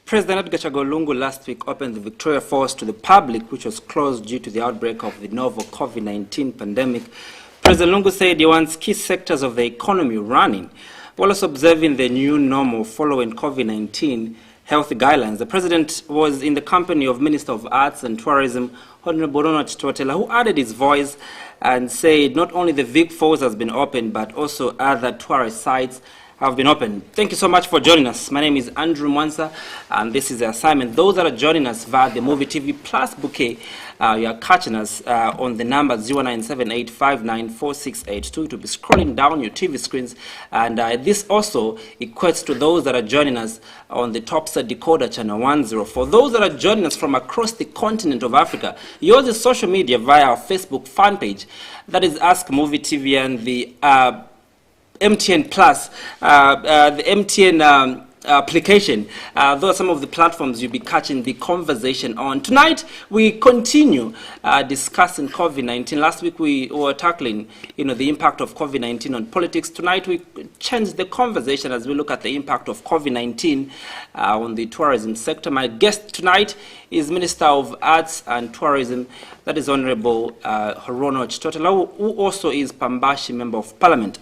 President Edgar Lungu last week opened the Victoria Falls to the public, which was closed due to the outbreak of the novel COVID-19 pandemic. President Lungu said he wants key sectors of the economy running, while also observing the new normal following COVID-19 health guidelines. The president was in the company of Minister of Arts and Tourism, Honorable Chitotela, who added his voice and said not only the Vic Falls has been opened, but also other tourist sites have been opened. Thank you so much for joining us. My name is Andrew Mwansa, and this is the assignment. Those that are joining us via the Muvi TV Plus bouquet, you are catching us on the number 0978594682 to be scrolling down your TV screens. And this also equates to those that are joining us on the Topset decoder channel 104. Those that are joining us from across the continent of Africa, use the social media via our Facebook fan page. That is Ask Muvi TV and the MTN Plus, the MTN application. Those are some of the platforms you'll be catching the conversation on. Tonight, we continue discussing COVID-19. Last week, we were tackling, the impact of COVID-19 on politics. Tonight, we changed the conversation as we look at the impact of COVID-19 on the tourism sector. My guest tonight is Minister of Arts and Tourism, that is Honorable Horono Chitotela, who also is Pambashi Member of Parliament.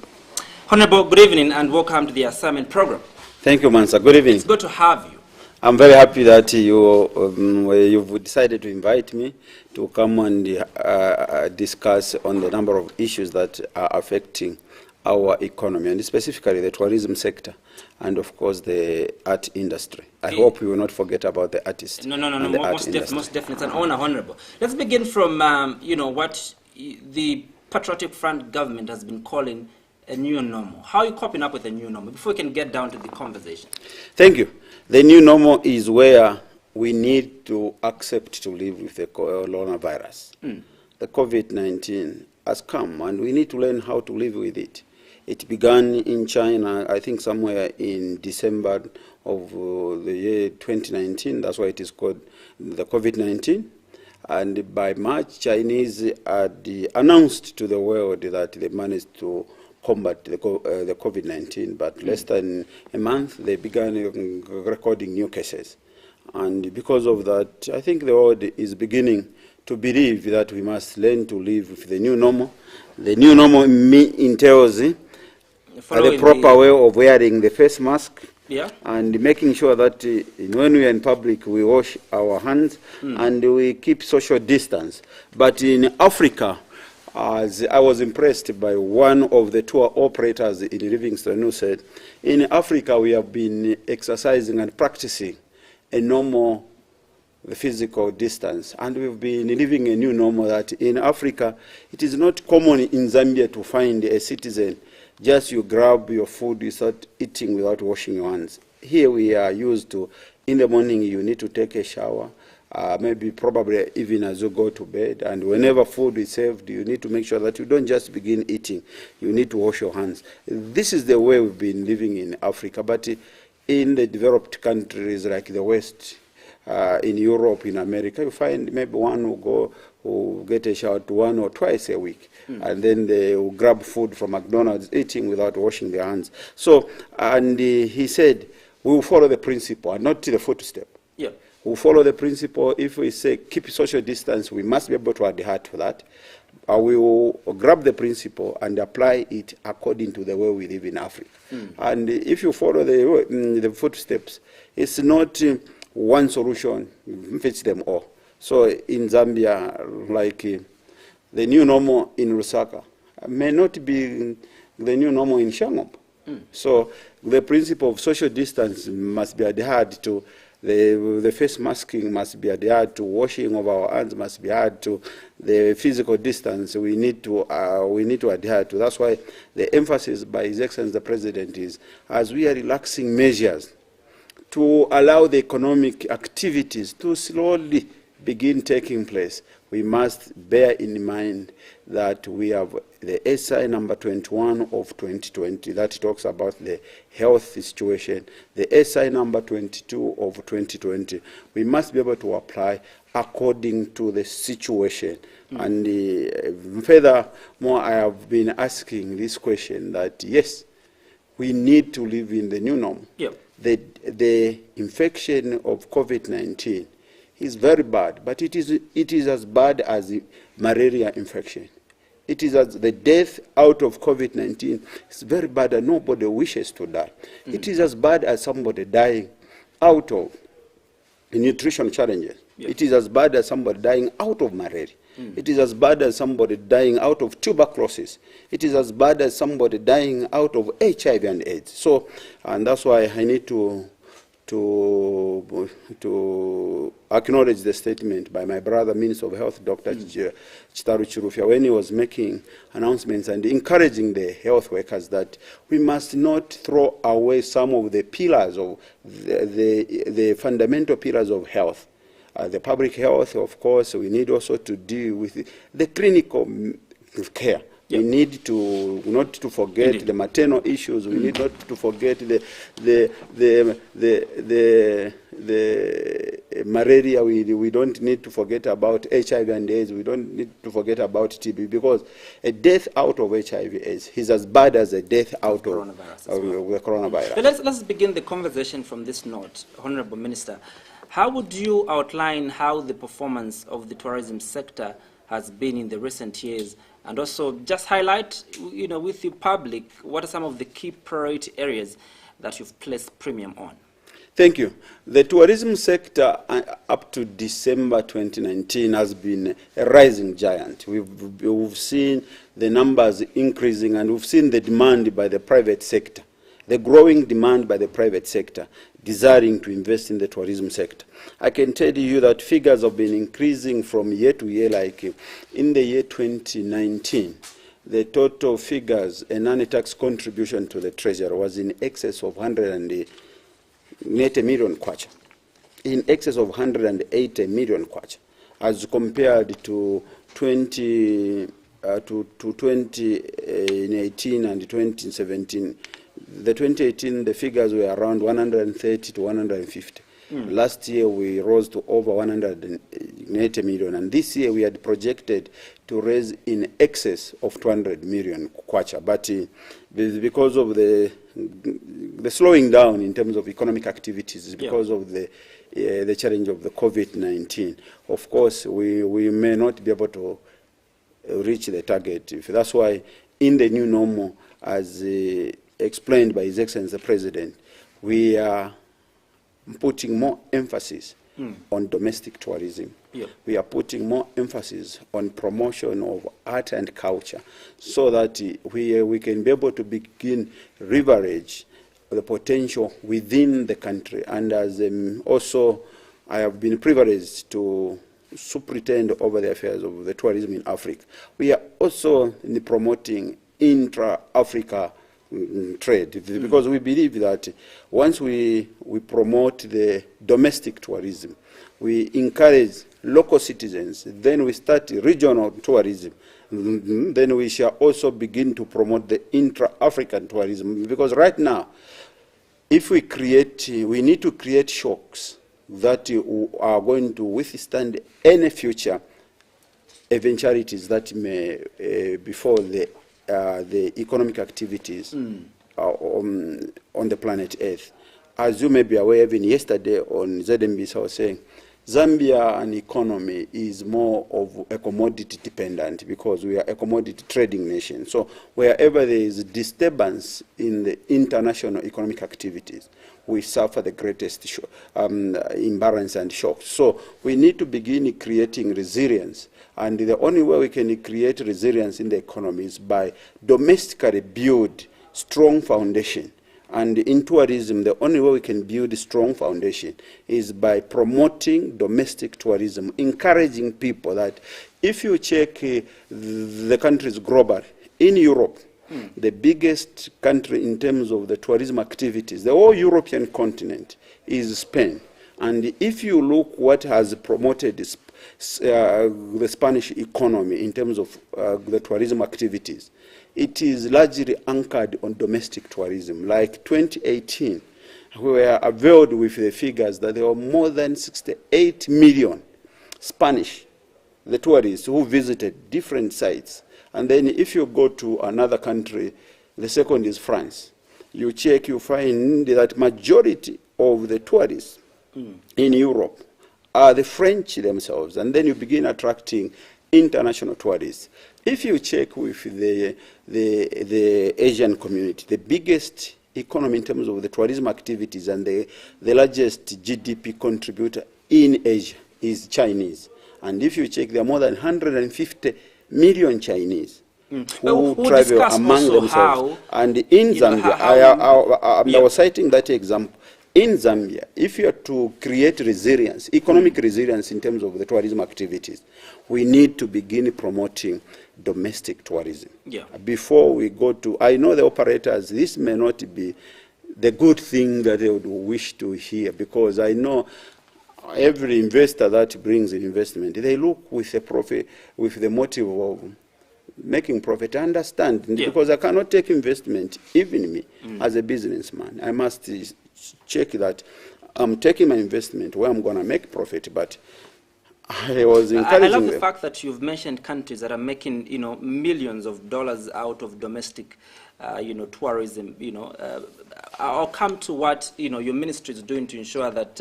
Honorable, good evening and welcome to the assignment program. Thank you, Mansa. Good evening. It's good to have you. I'm very happy that you've decided to invite me to come and discuss on the number of issues that are affecting our economy, and specifically the tourism sector, and of course the art industry. I hope you will not forget about the artists. No. Most definitely. It's an honor, Honorable. Let's begin from, what the Patriotic Front government has been calling a new normal. How are you coping up with a new normal before we can get down to the conversation? Thank you. The new normal is where we need to accept to live with the coronavirus. The COVID-19 has come and we need to learn how to live with it. It began in China, I think somewhere in December of the year 2019. That's why it is called the COVID-19. And by March, Chinese had announced to the world that they managed to combat the COVID-19, but less than a month they began recording new cases. And because of that, I think the world is beginning to believe that we must learn to live with the new normal. The new normal entails the proper way of wearing the face mask, and making sure that when we are in public we wash our hands and we keep social distance. But in Africa, as I was impressed by one of the tour operators in Livingston who said, in Africa we have been exercising and practicing a normal physical distance, and we've been living a new normal that in Africa it is not common in Zambia to find a citizen just you grab your food, you start eating without washing your hands. Here we are used to, in the morning you need to take a shower, probably even as you go to bed, and whenever food is served, you need to make sure that you don't just begin eating. You need to wash your hands. This is the way we've been living in Africa, but in the developed countries like the West, in Europe, in America, you find maybe one who get a shower one or twice a week, and then they will grab food from McDonald's, eating without washing their hands. So, and he said, we will follow the principle and not the footstep. Yeah. We follow the principle. If we say keep social distance, we must be able to adhere to that. We will grab the principle and apply it according to the way we live in Africa. And if you follow the footsteps, it's not one solution fits them all. So in Zambia, like the new normal in Lusaka may not be the new normal in Shangombe. So the principle of social distance must be adhered to. The face masking must be adhered to. Washing of our hands must be adhered to. The physical distance we need to adhere to. That's why the emphasis by His Excellency the President is, as we are relaxing measures to allow the economic activities to slowly begin taking place, we must bear in mind that we have the SI number 21 of 2020 that talks about the health situation, the SI number 22 of 2020. We must be able to apply according to the situation. And furthermore, I have been asking this question that, yes, we need to live in the new normal. Yep. The infection of COVID-19 is very bad, but it is as bad as the malaria infection. It is as the death out of COVID-19 is very bad, and nobody wishes to die. It is as bad as somebody dying out of nutrition challenges. Yep. It is as bad as somebody dying out of malaria. It is as bad as somebody dying out of tuberculosis. It is as bad as somebody dying out of HIV and AIDS. So, and that's why I need to acknowledge the statement by my brother, Minister of Health, Dr. Chitaru Chirufya, when he was making announcements and encouraging the health workers that we must not throw away some of the pillars of the fundamental pillars of health. The public health, of course, we need also to deal with the clinical care. Yep. We need to not to forget Indeed. The maternal issues. We need not to forget the malaria. We don't need to forget about HIV and AIDS. We don't need to forget about TB, because a death out of HIV/AIDS is as bad as a death out of the coronavirus. But let's begin the conversation from this note, Honorable Minister. How would you outline how the performance of the tourism sector has been in the recent years, and also just highlight, with the public, what are some of the key priority areas that you've placed premium on? Thank you. The tourism sector up to December 2019 has been a rising giant. We've seen the numbers increasing, and we've seen the demand by the private sector, the growing demand by the private sector, desiring to invest in the tourism sector. I can tell you that figures have been increasing from year to year. Like in the year 2019, the total figures, a non-tax contribution to the treasury was in excess of 180 million kwacha, in excess of 180 million kwacha, as compared to 2018 and 2017. The 2018, the figures were around 130 to 150. Last year, we rose to over 180 million. And this year, we had projected to raise in excess of 200 million kwacha. But because of the slowing down in terms of economic activities, because of the challenge of the COVID-19, of course, we may not be able to reach the target. That's why in the new normal, as explained by His Excellency the President, we are putting more emphasis on domestic tourism. Yep. We are putting more emphasis on promotion of art and culture, so that we can be able to begin leverage the potential within the country. And as also I have been privileged to superintend over the affairs of the tourism in Africa, we are also promoting intra-Africa trade, because we believe that once we promote the domestic tourism, we encourage local citizens, then we start regional tourism, then we shall also begin to promote the intra-African tourism, because right now, if we need to create shocks that are going to withstand any future eventualities that may befall the economic activities on the planet Earth. As you may be aware, even yesterday on ZMBs, I was saying Zambia, an economy, is more of a commodity dependent, because we are a commodity trading nation. So wherever there is disturbance in the international economic activities, we suffer the greatest imbalance and shock. So we need to begin creating resilience. And the only way we can create resilience in the economy is by domestically build strong foundation. And in tourism, the only way we can build a strong foundation is by promoting domestic tourism, encouraging people that if you check the countries globally, in Europe, the biggest country in terms of the tourism activities, the whole European continent, is Spain. And if you look what has promoted the Spanish economy in terms of the tourism activities, it is largely anchored on domestic tourism. Like 2018, we were availed with the figures that there were more than 68 million Spanish, the tourists who visited different sites. And then if you go to another country, the second is France. you check, you find that majority of the tourists in Europe are the French themselves, and then you begin attracting international tourists. If you check with the Asian community, the biggest economy in terms of the tourism activities and the largest GDP contributor in Asia is Chinese. And if you check, there are more than 150 million Chinese who travel among themselves. And in Zambia, I was citing that example. In Zambia, if you are to create resilience, economic resilience in terms of the tourism activities, we need to begin promoting domestic tourism. Yeah. Before we go to, I know the operators, this may not be the good thing that they would wish to hear, because I know every investor that brings an investment, they look with a profit, with the motive of making profit. I understand, because I cannot take investment, even me, as a businessman. I must check that I'm taking my investment where I'm going to make profit, but I was encouraging I love the them. fact that you've mentioned countries that are making, millions of dollars out of domestic, tourism. I'll come to what, your ministry is doing to ensure that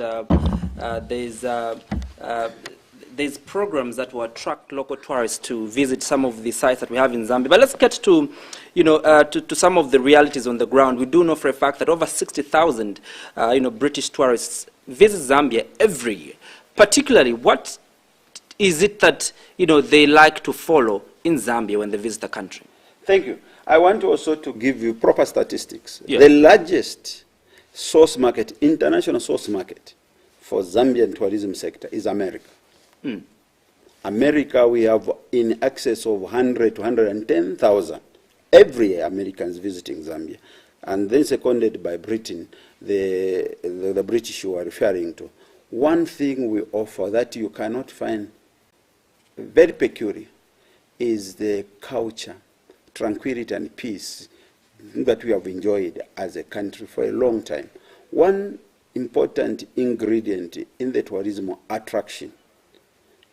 there's programs that will attract local tourists to visit some of the sites that we have in Zambia. But let's get to, to some of the realities on the ground. We do know for a fact that over 60,000, British tourists visit Zambia every year. Particularly, what is it that, they like to follow in Zambia when they visit the country? Thank you. I want also to give you proper statistics. Yeah. The largest source market, international source market for Zambian tourism sector is America. America, we have in excess of 100 to 110,000 every year Americans visiting Zambia. And then seconded by Britain, the British you are referring to. One thing we offer that you cannot find very peculiar is the culture, tranquility and peace that we have enjoyed as a country for a long time. One important ingredient in the tourism attraction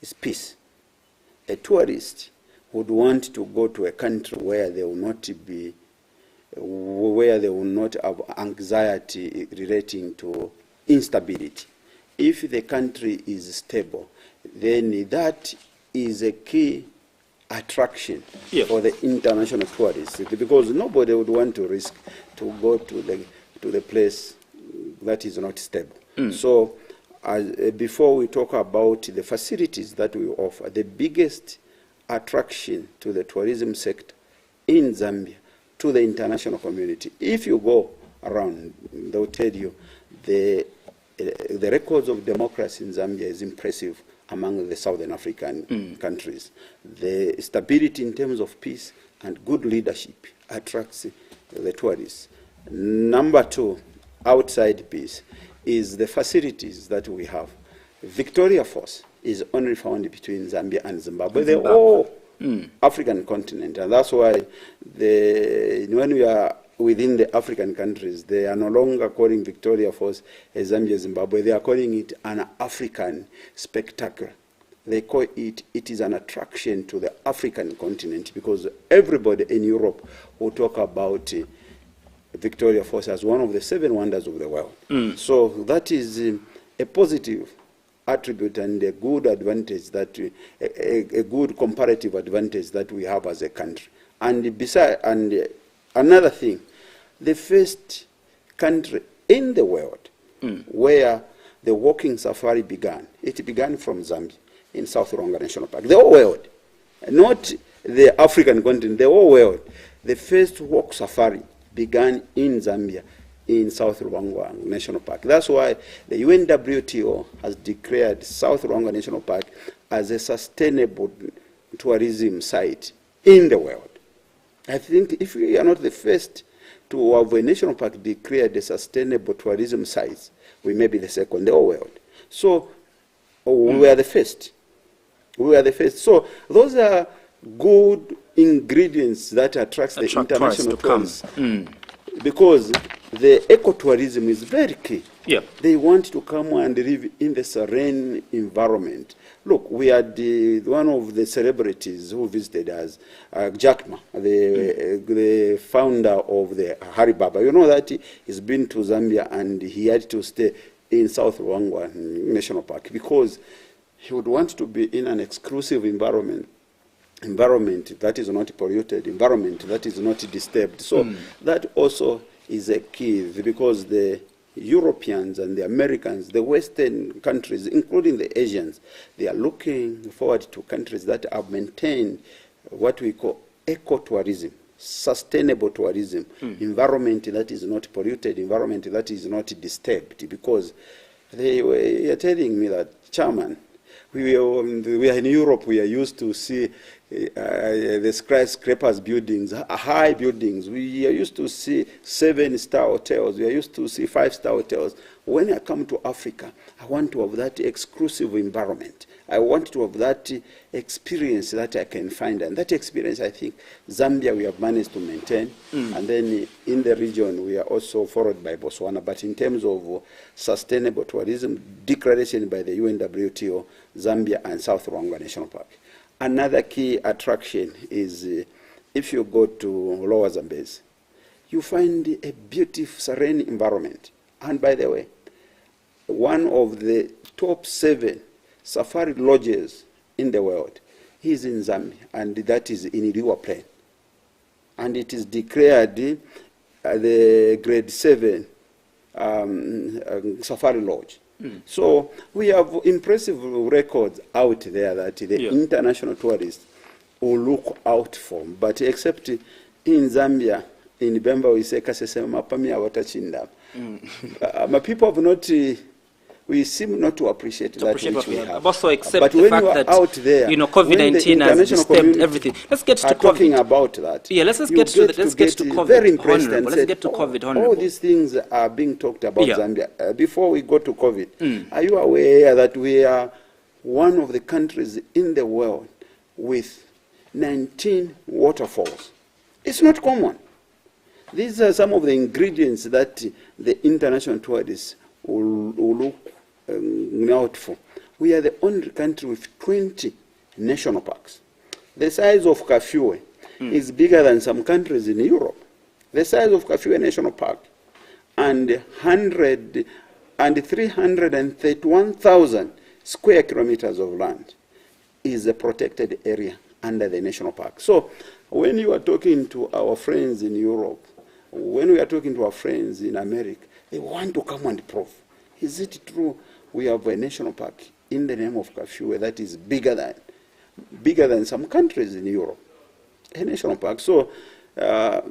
is peace. A tourist would want to go to a country where they will not have anxiety relating to instability. If the country is stable, then that is a key attraction for the international tourists, because nobody would want to risk to go to the place that is not stable. So before we talk about the facilities that we offer, the biggest attraction to the tourism sector in Zambia, to the international community, if you go around, they'll tell you the records of democracy in Zambia is impressive among the Southern African countries. The stability in terms of peace and good leadership attracts the tourists. Number two, outside peace, is the facilities that we have. Victoria Falls is only found between Zambia and Zimbabwe. They're all African continent, and that's why when we are within the African countries, they are no longer calling Victoria Falls a Zambia, Zimbabwe. They are calling it an African spectacle. They call it is an attraction to the African continent, because everybody in Europe will talk about Victoria Falls as one of the 7 wonders of the world. So that is a positive attribute and a good advantage, that a good comparative advantage that we have as a country. And another thing, the first country in the world where the walking safari began, it began from Zambia in South Ruangwa National Park. The whole world, not the African continent, the whole world. The first walk safari began in Zambia in South Ruangwa National Park. That's why the UNWTO has declared South Ruangwa National Park as a sustainable tourism site in the world. I think if we are not the first to have a national park declared a sustainable tourism site, we may be the second in the whole world. So we are the first. We are the first. So those are good ingredients that attracts the international tourists. Because the ecotourism is very key. Yeah. They want to come and live in the serene environment. Look, we had one of the celebrities who visited us, Jack Ma, the founder of the Haribaba. You know that he's been to Zambia and he had to stay in South Luangwa National Park because he would want to be in an exclusive environment that is not polluted, environment that is not disturbed. So that also is a key because the Europeans and the Americans, the Western countries, including the Asians, they are looking forward to countries that have maintained what we call ecotourism, sustainable tourism, environment that is not polluted, environment that is not disturbed. Because they were telling me that, Chairman, we are in Europe, we are used to see the skyscrapers buildings, high buildings. We are used to see 7-star hotels. We are used to see 5-star hotels. When I come to Africa, I want to have that exclusive environment. I want to have that experience that I can find. And that experience, I think, Zambia, we have managed to maintain. And then in the region, we are also followed by Botswana. But in terms of sustainable tourism, declaration by the UNWTO, Zambia and South Luangwa National Park. Another key attraction is if you go to Lower Zambezi, you find a beautiful, serene environment. And by the way, one of the top 7 safari lodges in the world is in Zambia, and that is in Iliwa Plain. And it is declared the grade 7 safari lodge. So we have impressive records out there that the international tourists will look out for. But except in Zambia, in Bemba, we say, "Kasesema mapamia watachinda." My people have not. We seem not to appreciate that which we have. Also, except but the when fact you are that out there, COVID-19 has disturbed everything. Let's get to COVID. Talking about that. Yeah, let's get to COVID. Very impressed and let's said, get to COVID. All these things are being talked about Zambia. Before we go to COVID, are you aware that we are one of the countries in the world with 19 waterfalls? It's not common. These are some of the ingredients that the international tourists will look out for. We are the only country with 20 national parks. The size of Kafue is bigger than some countries in Europe. The size of Kafue National Park and 331,000 square kilometers of land is a protected area under the national park. So when you are talking to our friends in Europe, when we are talking to our friends in America, they want to come and prove. Is it true we have a national park in the name of Kafue that is bigger than some countries in Europe? A national park. So the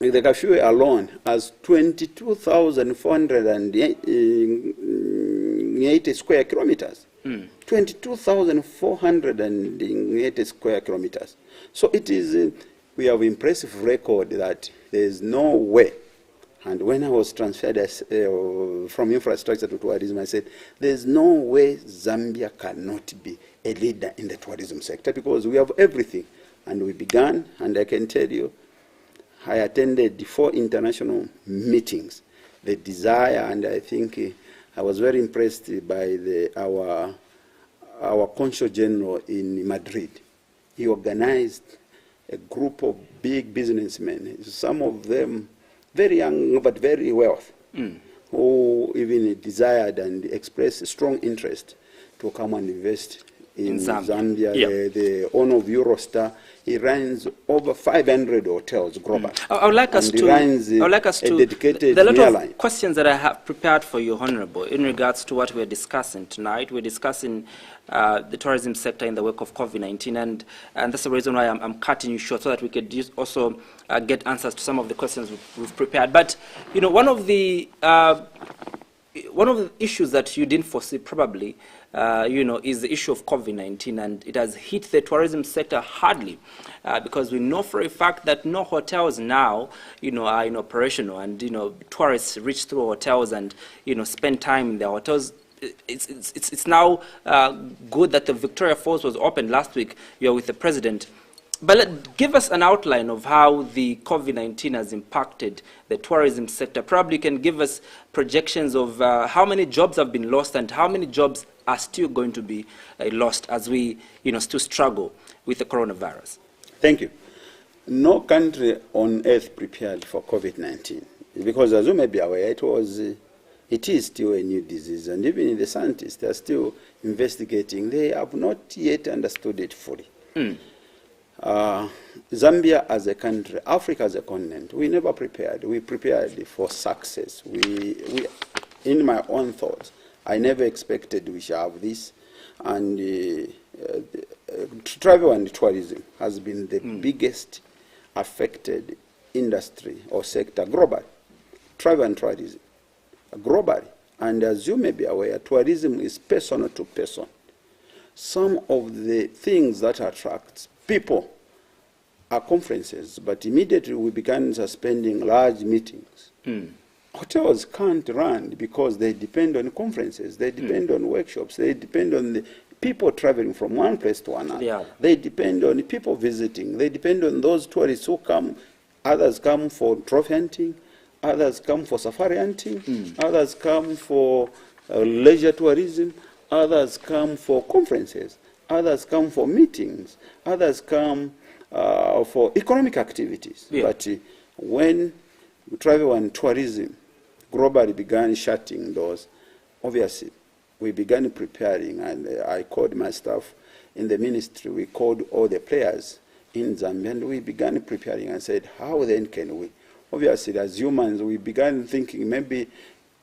Kafue alone has 22,480 square kilometers. 22,480 square kilometers. So it is, we have impressive record that there is no way. And when I was transferred from infrastructure to tourism, I said, there's no way Zambia cannot be a leader in the tourism sector because we have everything. And we began, and I can tell you, I attended 4 international meetings. The desire, and I think I was very impressed by our Consul General in Madrid. He organized a group of big businessmen, some of them very young but very wealthy, who even desired and expressed a strong interest to come and invest in Zambia. The owner of Eurostar, he runs over 500 hotels globally. I would like us to. Dedicated there are a lot airline. of questions that I have prepared for you, Honorable, in regards to what we're discussing tonight. We're discussing the tourism sector in the wake of COVID-19, and that's the reason why I'm cutting you short, so that we could also get answers to some of the questions we've prepared. But one of the issues that you didn't foresee probably, is the issue of COVID-19, and it has hit the tourism sector hardly, because we know for a fact that no hotels now, are operational, and tourists reach through hotels and spend time in their hotels. It's now good that the Victoria Falls was opened last week. With the president. But give us an outline of how the COVID-19 has impacted the tourism sector. Probably you can give us projections of how many jobs have been lost and how many jobs are still going to be lost as we, still struggle with the coronavirus. Thank you. No country on earth prepared for COVID-19 because, as you may be aware, it is still a new disease, and even the scientists are still investigating. They have not yet understood it fully. Zambia as a country, Africa as a continent, we never prepared. We prepared for success. In my own thoughts, I never expected we shall have this. And travel and tourism has been the biggest affected industry or sector globally. Travel and tourism globally. And as you may be aware, tourism is person to person. Some of the things that attract people are conferences, but immediately we began suspending large meetings. Hotels can't run because they depend on conferences, they depend on workshops, they depend on the people traveling from one place to another. Yeah. They depend on people visiting, they depend on those tourists who come. Others come for trophy hunting, others come for safari hunting, others come for leisure tourism, others come for conferences, others come for meetings, others come for economic activities. Yeah. But when travel and tourism globally began shutting doors, obviously we began preparing, and I called my staff in the ministry, we called all the players in Zambia, and we began preparing and said, how then can we? Obviously, as humans, we began thinking maybe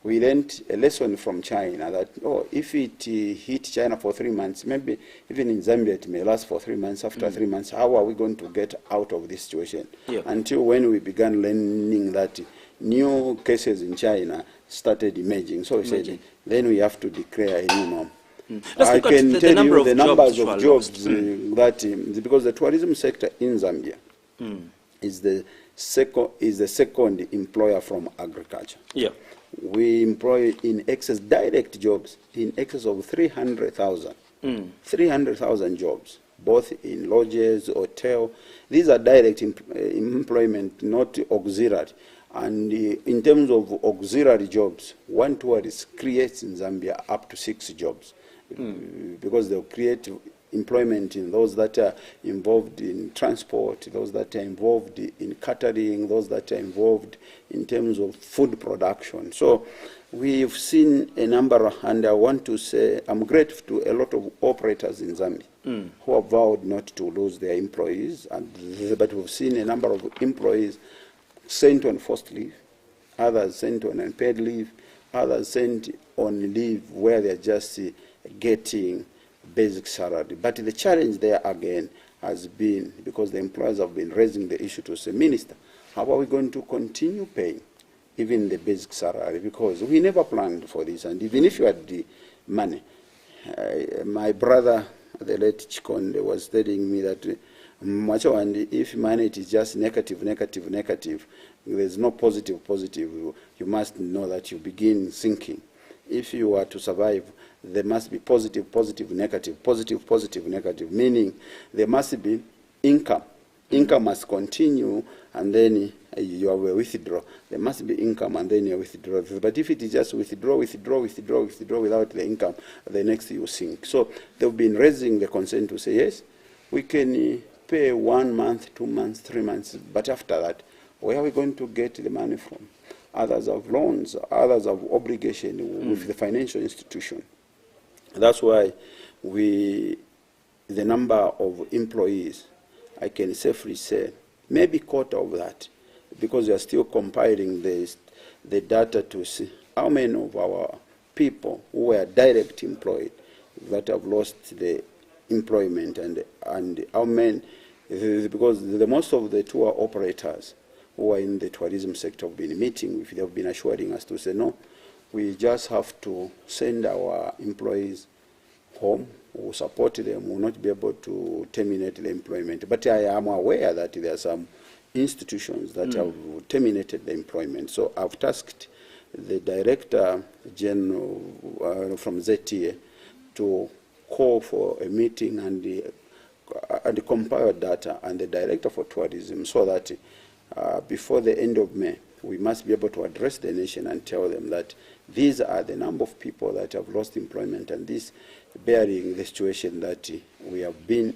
we learned a lesson from China that, if it hit China for 3 months, maybe even in Zambia it may last for 3 months. After 3 months, how are we going to get out of this situation? Yeah. Until when we began learning that new cases in China started emerging. So we said, then we have to declare a new norm. I can tell you the numbers of jobs that, because the tourism sector in Zambia is the second employer from agriculture. Yeah. We employ in excess direct jobs in excess of 300,000. 300,000 jobs, both in lodges, hotel. These are direct employment, not auxiliary. And in terms of auxiliary jobs, one tourist creates in Zambia up to 6 jobs because they'll create employment in those that are involved in transport, those that are involved in catering, those that are involved in terms of food production. So we've seen a number, and I want to say I'm grateful to a lot of operators in Zambia who have vowed not to lose their employees, but we've seen a number of employees sent on forced leave, others sent on unpaid leave, others sent on leave where they're just getting basic salary. But the challenge there again has been, because the employers have been raising the issue to say, Minister, how are we going to continue paying even the basic salary? Because we never planned for this, and even if you had the money, my brother, the late Chikonde, was telling me that Macho, and if money is just negative, there's no positive, you must know that you begin sinking. If you are to survive, there must be positive, negative, meaning there must be income. Income must continue, and then you are withdraw. There must be income, and then you withdraw. But if it is just withdraw without the income, the next you sink. So they've been raising the concern to say, yes, we can pay 1 month, 2 months, 3 months, but after that, where are we going to get the money from? Others have loans, others have obligation with the financial institution. That's why the number of employees, I can safely say, maybe quarter of that, because we are still compiling the data to see how many of our people who were direct employed that have lost the employment, and how many, because the most of the tour operators who are in the tourism sector have been meeting with, they have been assuring us to say, no, we just have to send our employees home, we will support them, we will not be able to terminate the employment. But I am aware that there are some institutions that have terminated the employment. So I've tasked the Director General from ZTA to call for a meeting and and compile data, and the director for tourism, so that before the end of May, we must be able to address the nation and tell them that these are the number of people that have lost employment, and this bearing the situation that we have been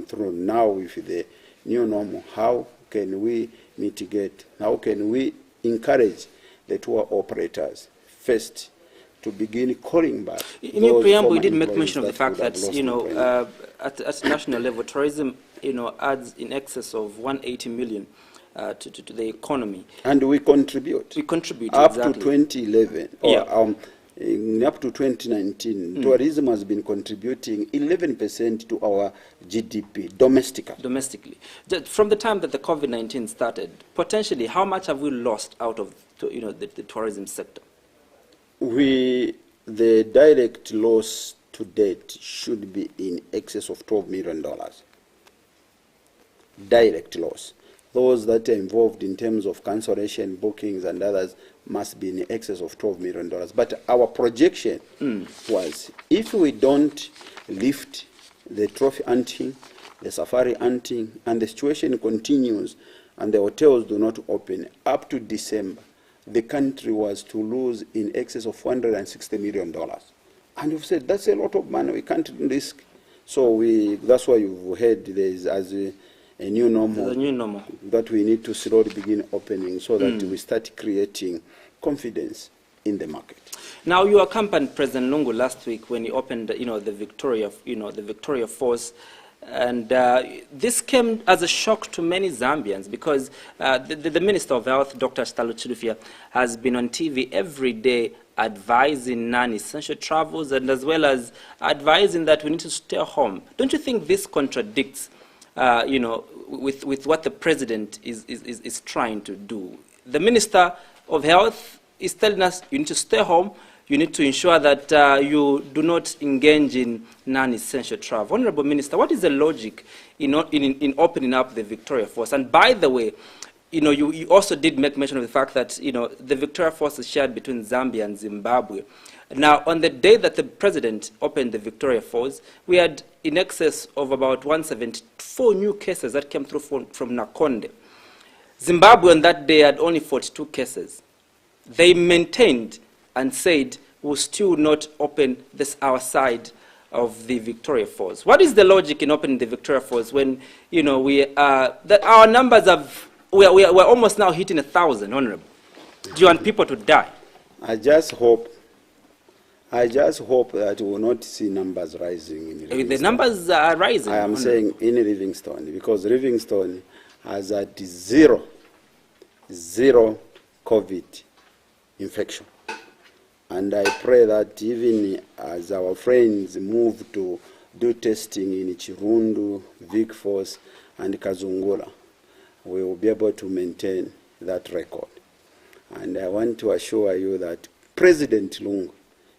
through now with the new normal. How can we mitigate? How can we encourage the tour operators first to begin calling back? In your preamble, you did make mention of the fact that, you know, at national level, tourism, you know, adds in excess of 180 million to the economy. And we contribute. We contribute, up exactly. To 2011, or up to 2019, tourism has been contributing 11% to our GDP domestically. Domestically. From the time that the COVID-19 started, potentially, how much have we lost out of, you know, the tourism sector? The direct loss to date should be in excess of $12 million. Direct loss. Those that are involved in terms of cancellation, bookings, and others must be in excess of $12 million. But our projection was, if we don't lift the trophy hunting, the safari hunting, and the situation continues, and the hotels do not open, up to December, the country was to lose in excess of $460 million. And you've said, that's a lot of money, we can't risk. So that's why you've heard there is a new normal, that we need to slowly begin opening, so that we start creating confidence in the market. Now, you accompanied President Lungu last week when he opened, you know, the Victoria Falls, and this came as a shock to many Zambians, because the Minister of Health, Dr. Stalu Chilufya, has been on TV every day advising non-essential travels, and as well as advising that we need to stay home. Don't you think this contradicts you know, with what the president is trying to do? The Minister of Health is telling us you need to stay home, you need to ensure that you do not engage in non-essential travel. Honorable Minister, what is the logic in opening up the Victoria Falls? And by the way, you know, you also did make mention of the fact that, you know, the Victoria Falls is shared between Zambia and Zimbabwe. Now, on the day that the president opened the Victoria Falls, we had in excess of about 174 new cases that came through from Nakonde. Zimbabwe on that day had only 42 cases. They maintained and said, we'll still not open our side of the Victoria Falls. What is the logic in opening the Victoria Falls when, you know, that our numbers we're almost now hitting 1,000, Honorable? Do you want people to die? I just hope that we will not see numbers rising in Livingstone. The numbers are rising. I am saying in Livingstone, because Livingstone has had zero COVID infection. And I pray that even as our friends move to do testing in Chirundu, Vicfos, and Kazungula, we will be able to maintain that record. And I want to assure you that President Lungu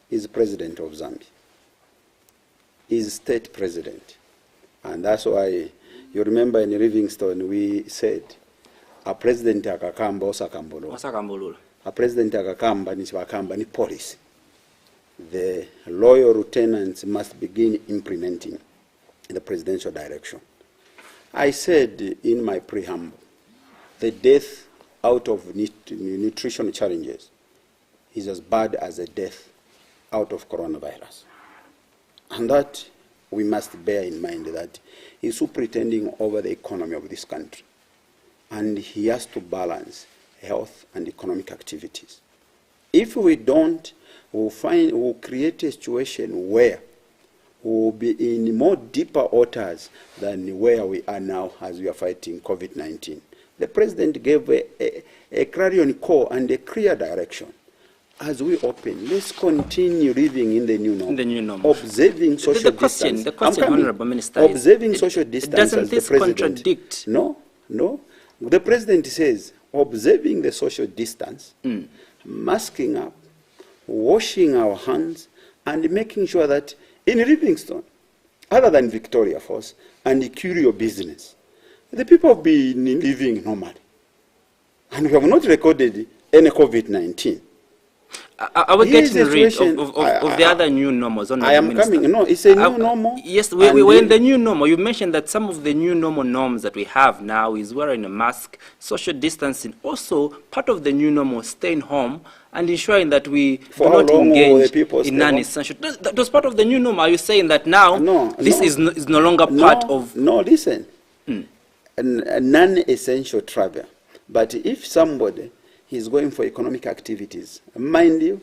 is president of Zambia. Is state president. And that's why, you remember in Livingstone, we said, a president akakamba osakambulula. A president akakamba ni policy. The loyal lieutenants must begin implementing the presidential direction. I said in my preamble, the death out of nutrition challenges is as bad as a death out of coronavirus. And that we must bear in mind, that he's superintending over the economy of this country. And he has to balance health and economic activities. If we don't, we'll create a situation where we'll be in more deeper waters than where we are now as we are fighting COVID-19. The president gave a clarion call and a clear direction. As we open, let's continue living in the new normal. In the new normal. Observing social distance. The question, Honorable Minister, observing social distance. Doesn't this contradict? No. The president says, observing the social distance, masking up, washing our hands, and making sure that in Livingstone, other than Victoria Falls and the Curio business, the people have been living normally. And we have not recorded any COVID-19. Are we Here's getting the rid situation. of the other new normals? I am coming. No, it's a new normal. Yes, we're in the new normal. You mentioned that some of the new normal norms that we have now is wearing a mask, social distancing. Also, part of the new normal, staying home and ensuring that we do not engage in non-essential. That was part of the new normal. Are you saying that now this is no longer part of... No, listen. A non-essential travel. But if somebody is going for economic activities, mind you,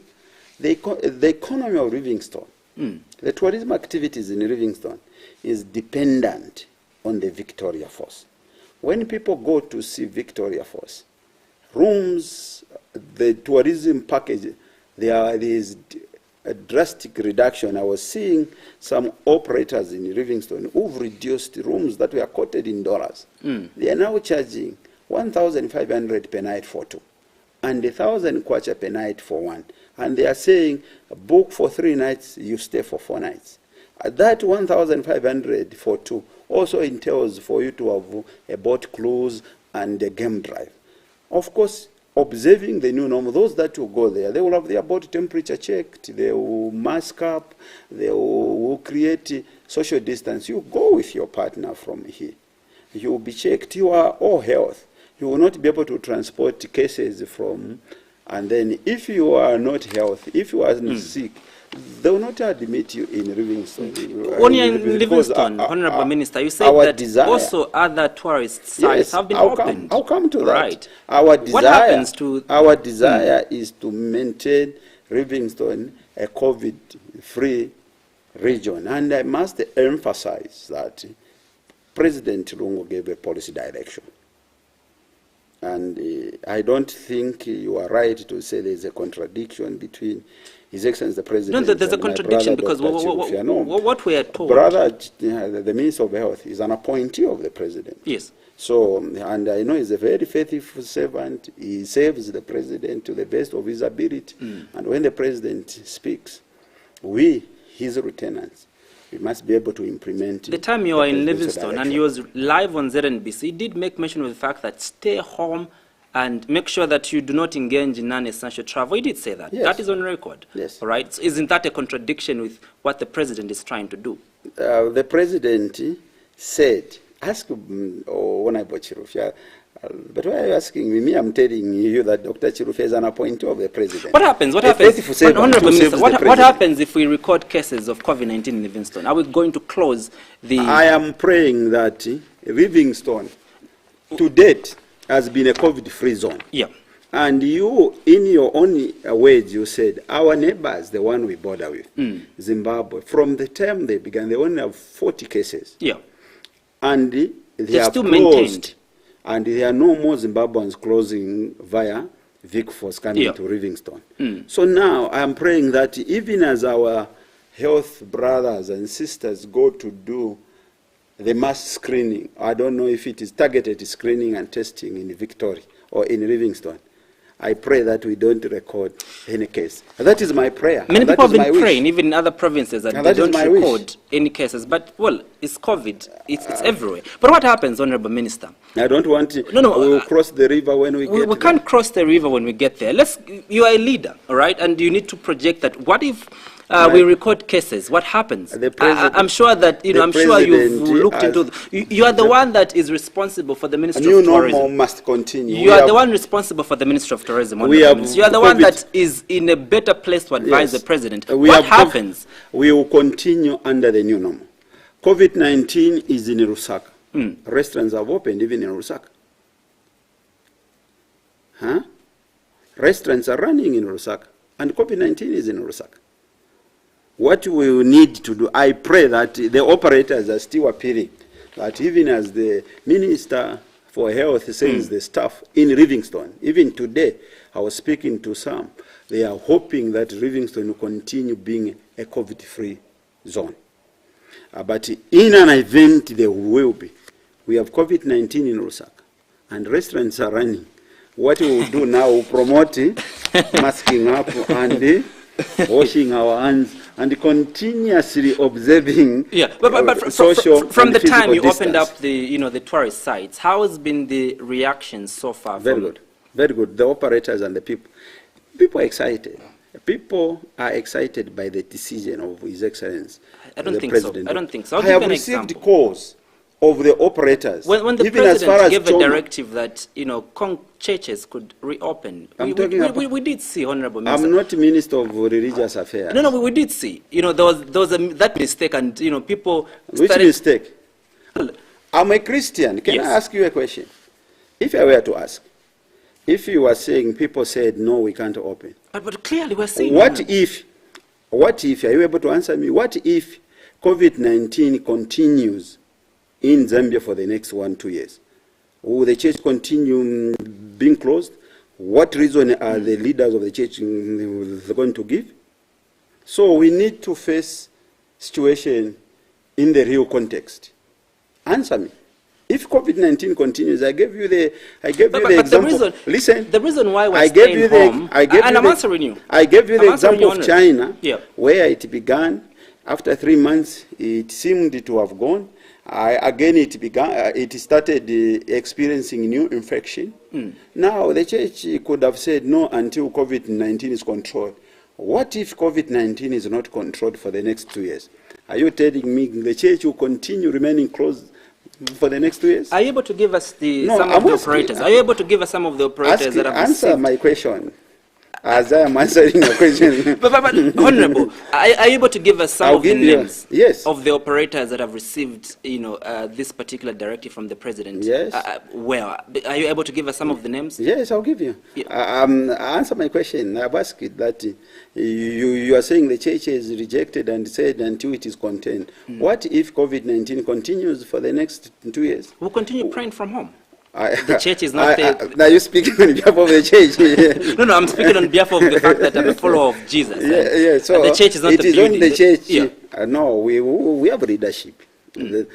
the economy of Livingstone, the tourism activities in Livingstone is dependent on the Victoria Falls. When people go to see Victoria Falls, rooms, the tourism package, there is a drastic reduction. I was seeing some operators in Livingstone who've reduced rooms that were quoted in dollars. They are now charging 1,500 per night for two, and 1,000 kwacha per night for one. And they are saying, book for 3 nights, you stay for 4 nights. That 1,500 for two also entails for you to have a boat cruise and a game drive. Of course, observing the new normal, those that will go there, they will have their body temperature checked, they will mask up, they will create social distance. You go with your partner from here. You will be checked. You are all health. You will not be able to transport cases from, and then if you are not healthy, if you are sick, they will not admit you in Livingstone. Only in Livingstone, Honorable Minister, you said that also other tourist sites have been opened. I'll come to that. Right. What happens to... Our desire is to maintain Livingstone a COVID-free region. And I must emphasize that President Lungu gave a policy direction. And I don't think you are right to say there's a contradiction between His Excellency the President. No, there's a contradiction because what we are told. The Minister of Health is an appointee of the President. Yes. So, and I know he's a very faithful servant. He serves the President to the best of his ability. And when the President speaks, we, his lieutenants, we must be able to implement. The time you were in Livingstone and you was live on ZNBC, you did make mention of the fact that stay home and make sure that you do not engage in non-essential travel. You did say that. Yes. That is on record. Yes. All right. So isn't that a contradiction with what the President is trying to do? The President said, ask Onaibo Chirufya, but why are you asking me? I'm telling you that Dr. Chirufya is an appointee of the President. What happens? What happens? Honorable Minister, what happens if we record cases of COVID-19 in Livingstone? Are we going to close the... I am praying that Livingstone, to date, has been a COVID-free zone. Yeah. And you, in your own words, you said, our neighbors, the one we border with, Zimbabwe, from the time they began, they only have 40 cases. Yeah. And they are still closed. Maintained. And there are no more Zimbabweans closing via Vic Force coming to Livingstone. So now I am praying that even as our health brothers and sisters go to do the mass screening, I don't know if it is targeted screening and testing in Victoria or in Livingstone, I pray that we don't record any case. That is my prayer. Many people have been praying, even in other provinces, that they don't record any cases. But, well, it's COVID. It's everywhere. But what happens, Honorable Minister? I don't want to... We will cross the river when we get there. We can't cross the river when we get there. You are a leader, all right? And you need to project that. What if we record cases? What happens? I'm sure that, I'm sure you've looked into... You are the one that is responsible for the Ministry of Tourism. New normal must continue. You are the one responsible for the Ministry of Tourism. You are the one that is in a better place to advise the President. What happens? We will continue under the new normal. COVID-19 is in Lusaka. Restaurants have opened even in Lusaka. Restaurants are running in Lusaka. And COVID-19 is in Lusaka. What we will need to do, I pray that the operators are still appealing, that even as the Minister for Health says the staff in Livingstone, even today, I was speaking to some, they are hoping that Livingstone will continue being a COVID-free zone. But in an event there will be, we have COVID-19 in Lusaka, and restaurants are running. What we will do now, we'll promote masking up and washing our hands and continuously observing social from the time you distance. opened up the tourist sites, how has been the reaction so far? Very good, very good. The operators and the people are excited. People are excited by the decision of His Excellency, I don't the think President. so. I don't think so. I'll I give have you an received example. calls of the operators. When the even as far president as gave a Choma. directive that, churches could reopen, we did see, Honorable Minister. I'm not Minister of Religious Affairs. No, we did see. There was that mistake, and people Which started. mistake? I'm a Christian. Can I ask you a question? If I were to ask, if you were saying people said no, we can't open. But clearly we're saying. What if? Are you able to answer me? What if COVID-19 continues in Zambia for the next 1-2 years? Will the church continue being closed? What reason are the leaders of the church going to give? So we need to face situation in the real context. Answer me. If COVID-19 continues, I gave you the example. Listen, the reason why we're staying home, and I'm answering you. I gave you the example of China, yeah, where it began. After 3 months, it seemed to have gone. Again, it started experiencing new infection. Now, the church could have said no until COVID-19 is controlled. What if COVID-19 is not controlled for the next 2 years? Are you telling me the church will continue remaining closed for the next 2 years? Are you able to give us some of the operators? Are you able to give us some of the operators that have answer my question as I am answering your question? but Honorable, are you able to give us some of the names of the operators that have received, this particular directive from the president? Yes. Where? Are you able to give us some of the names? Yes, I'll give you. Answer my question. I've asked it that you are saying the church is rejected and said until it is contained. What if COVID-19 continues for the next 2 years? We'll continue praying from home. The church is not now you're speaking on behalf of the church. No, I'm speaking on behalf of the fact that I'm a follower of Jesus. Yeah. So the church is not it is building. on the church. Yeah. No, we have leadership. The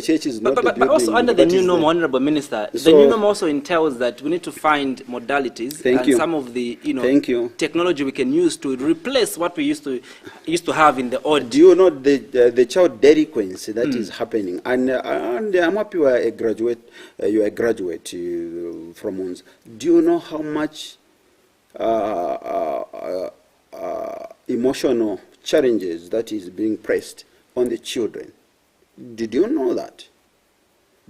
church is not but also under the new norm, Honorable Minister, the new norm also entails that we need to find modalities some of the technology we can use to replace what we used to have in the old. Do you know the child delinquency that is happening? And I'm happy you are a graduate. From UNS. Do you know how much emotional challenges that is being pressed on the children? Did you know that?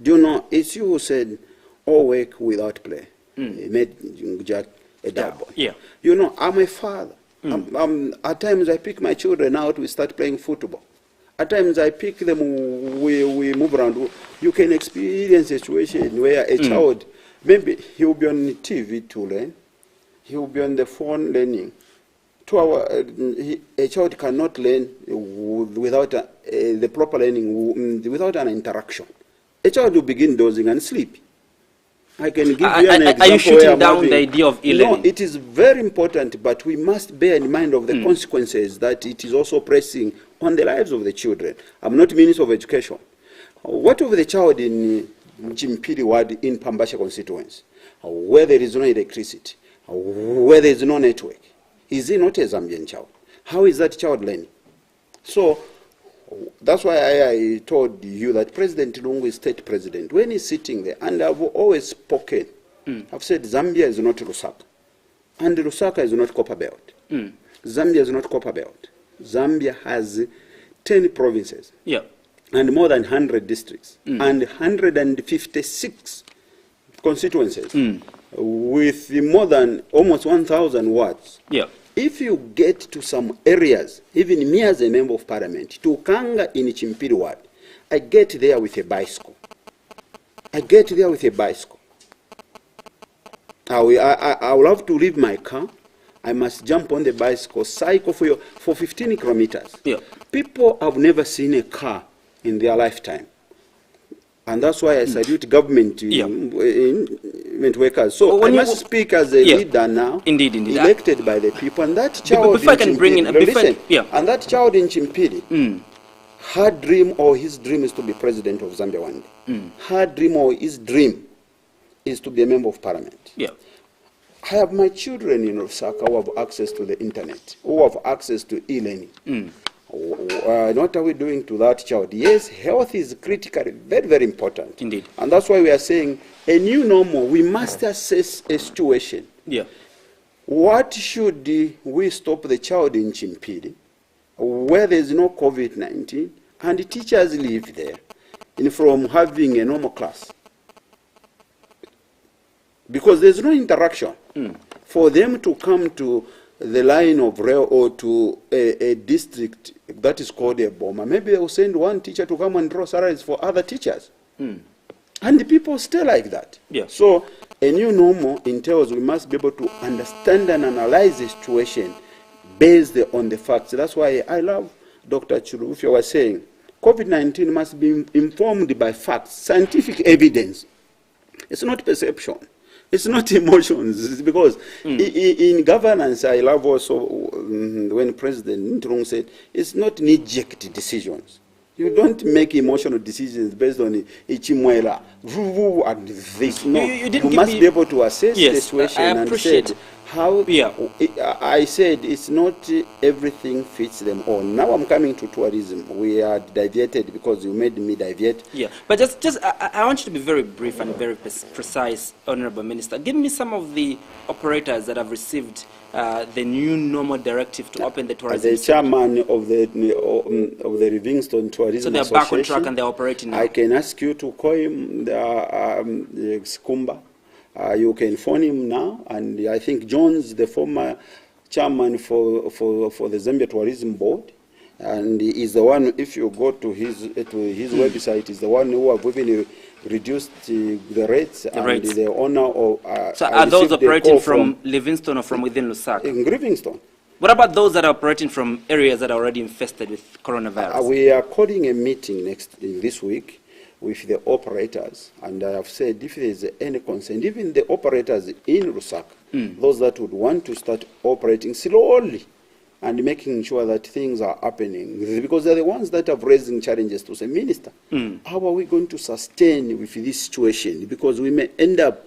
Do you know, it's you who said, all work without play. He made Jack a dull boy. Yeah. You know, I'm a father. At times I pick my children out, we start playing football. At times I pick them, we move around. You can experience a situation where a child, maybe he will be on TV to learn, he will be on the phone learning. A child cannot learn without the proper learning, without an interaction. A child will begin dozing and sleep. I can give you an example. Are you shooting down the idea of e-learning? No, it is very important, but we must bear in mind of the consequences that it is also pressing on the lives of the children. I'm not Minister of Education. What of the child in Chimpiri ward in Pambasha constituency, where there is no electricity, where there is no network? Is he not a Zambian child? How is that child learning? So that's why I told you that President Lungu is state president. When he's sitting there, and I've always spoken, I've said Zambia is not Lusaka. And Lusaka is not Copper Belt. Zambia is not Copper Belt. Zambia has 10 provinces. Yeah. And more than 100 districts. And 156 constituencies. With more than almost 1,000 wards. Yeah. If you get to some areas, even me as a member of parliament, to Kanga in Chimpiri ward, I get there with a bicycle. I will have to leave my car. I must jump on the bicycle, cycle for 15 kilometers. Yeah. People have never seen a car in their lifetime. And that's why I salute government workers. So I must speak as a leader now, indeed. elected by the people. And that child before I can bring in, and that child in Chimpiri, her dream or his dream is to be president of Zambia one day. Her dream or his dream is to be a member of parliament. Yeah. I have my children in Lusaka who have access to the internet, who have access to e-learning. What are we doing to that child? Yes, health is critically very, very important. Indeed. And that's why we are saying a new normal. We must assess a situation. Yeah. What should we stop the child in Chimpili, where there is no COVID-19, and the teachers live there, from having a normal class? Because there's no interaction. For them to come to the line of rail or to a district that is called a Boma, maybe they will send one teacher to come and draw salaries for other teachers. And the people stay like that. Yeah. So a new normal entails we must be able to understand and analyze the situation based on the facts. That's why I love Dr. Chirufya was saying COVID-19 must be informed by facts, scientific evidence. It's not perception. It's not emotions. It's because in governance, I love also when President Ntrung said, it's not knee-jerk decisions. You don't make emotional decisions based on Ichimwela and this. No, you must be able to assess the situation and say how. I said it's not everything fits them all. Now I'm coming to tourism. We are diverted because you made me divert. Yeah, but I want you to be very brief and very precise, Honorable Minister. Give me some of the operators that have received the new normal directive to open the tourism. As the chairman of the Livingston Tourism Association, so they're back on track and they're operating now. I can ask you to call him Skumba. You can phone him now, and I think Jones, the former chairman for the Zambia Tourism Board, and he is the one. If you go to his website, is the one who have even reduced the rates. The owner of. So are those operating from Livingston or from within Lusaka? In Livingston. What about those that are operating from areas that are already infested with coronavirus? We are calling a meeting this week with the operators, and I have said if there is any concern, even the operators in Lusaka, those that would want to start operating slowly and making sure that things are happening, because they're the ones that are raising challenges to say, Minister, how are we going to sustain with this situation? Because we may end up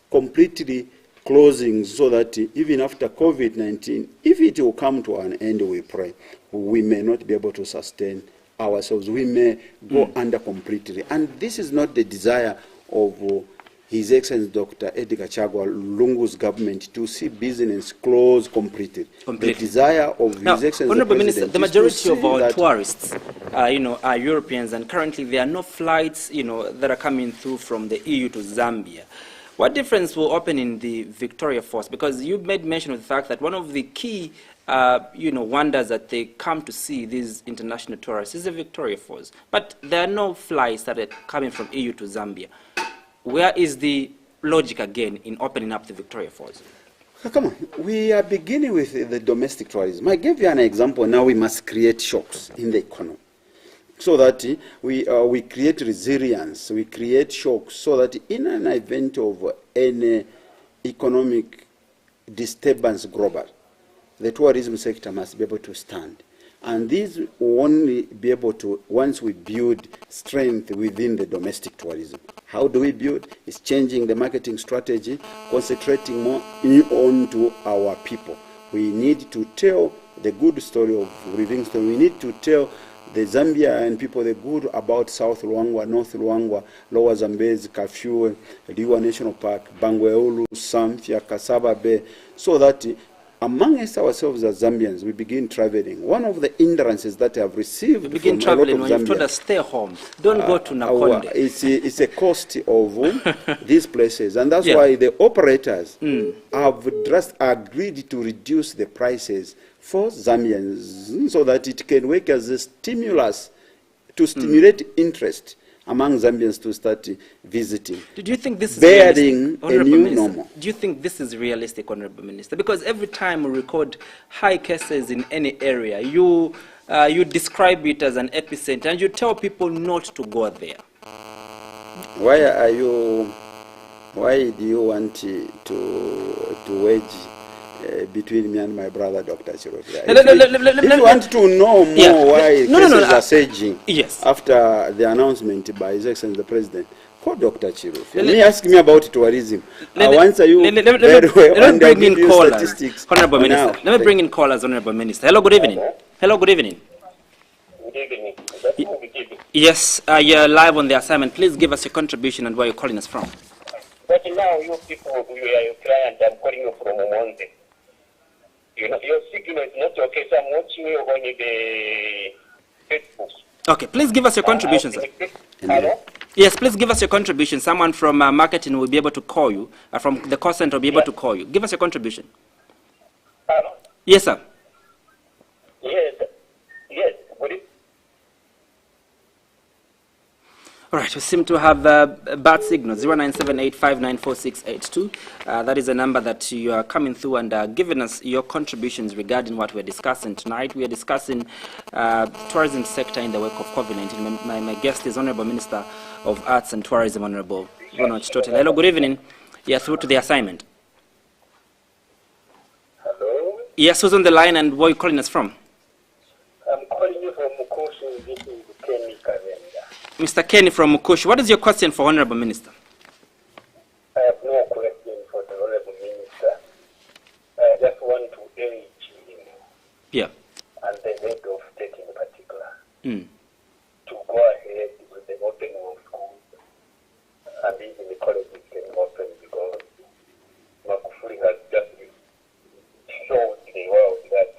completely closing, so that even after COVID-19, if it will come to an end, we pray, we may not be able to sustain ourselves. We may go under completely. And this is not the desire of His Excellency Dr. Edgar Chagwa Lungu's government to see business close completely. The desire of His Excellency Honorable the Minister, President the majority of our tourists, are Europeans, and currently there are no flights, that are coming through from the EU to Zambia. What difference will open in the Victoria Falls? Because you made mention of the fact that one of the key wonders that they come to see, these international tourists, is the Victoria Falls. But there are no flights that are coming from EU to Zambia. Where is the logic again in opening up the Victoria Falls? Come on, we are beginning with the domestic tourism. I gave you an example. Now we must create shocks in the economy, so that we create resilience, we create shocks, so that in an event of any economic disturbance global, the tourism sector must be able to stand. And this will only be able to once we build strength within the domestic tourism. How do we build? It's changing the marketing strategy, concentrating more onto our people. We need to tell the good story of Livingston. We need to tell the Zambian people the good about South Luangwa, North Luangwa, Lower Zambezi, Kafue, Liwa National Park, Bangweulu, Samfya, Kasaba Bay, so that amongst ourselves as Zambians, we begin traveling. One of the hindrances that I have received we begin from traveling a lot of when Zambia, you've told us stay home. Don't go to Nakonde. It's a cost of these places. And that's why the operators have just agreed to reduce the prices for Zambians so that it can work as a stimulus to stimulate interest among Zambians to start visiting. Do you think this is bearing a new normal? Do you think this is realistic, Honorable Minister? Because every time we record high cases in any area, you describe it as an epicenter and you tell people not to go there. Why do you want to wedge between me and my brother, Dr. Chirofia? If you want to know more why cases are surging after the announcement by His Excellency the President, call Dr. Chirofia. Me ask me about tourism. I'll answer you very well. Let me bring in callers, Honorable Minister. Let me bring in callers, Honorable Minister. Hello, good evening. Hello, good evening. Good evening. Yes, you're live on the assignment. Please give us your contribution and where you're calling us from. But now you people, you are your client. I'm calling you from Monte. Your signal is not okay, so I'm watching you on the Facebook. Okay, please give us your contribution, sir. Hello? Yes, please give us your contribution. Someone from marketing will be able to call you, from the call center will be able to call you. Give us your contribution. Hello? Yes, sir. Yes. Yes. What is All right, we seem to have a bad signal, 0978594682. That is a number that you are coming through and giving us your contributions regarding what we're discussing tonight. We are discussing tourism sector in the wake of COVID-19. My guest is Honorable Minister of Arts and Tourism, Honorable Ronald Chitotile. Hello, good evening. You're through to the assignment. Hello? Yes, who's on the line and where are you calling us from? I'm calling you from Mukoshi. This is Kenny Kavenda. Mr. Kenny from Mukushi, what is your question for Honorable Minister? I have no question for the Honorable Minister. I just want to urge him Yeah. and the head of state in particular Mm. to go ahead with the opening of schools and even the colleges can open because Magufuli has just showed the world that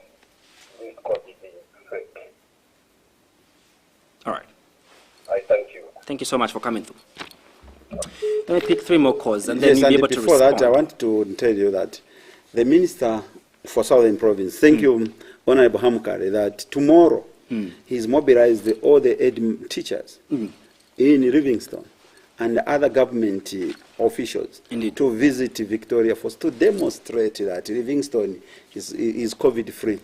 this COVID is fake. All right. I thank you. Thank you so much for coming through. Let me pick 3 more calls and then Yes, you'll be and able to before respond. that, I want to tell you that the Minister for Southern Province, thank you, Honorable Hamkare, that tomorrow he's mobilized all the teachers in Livingstone and other government officials Indeed. to visit Victoria Falls to demonstrate that Livingstone is COVID-free.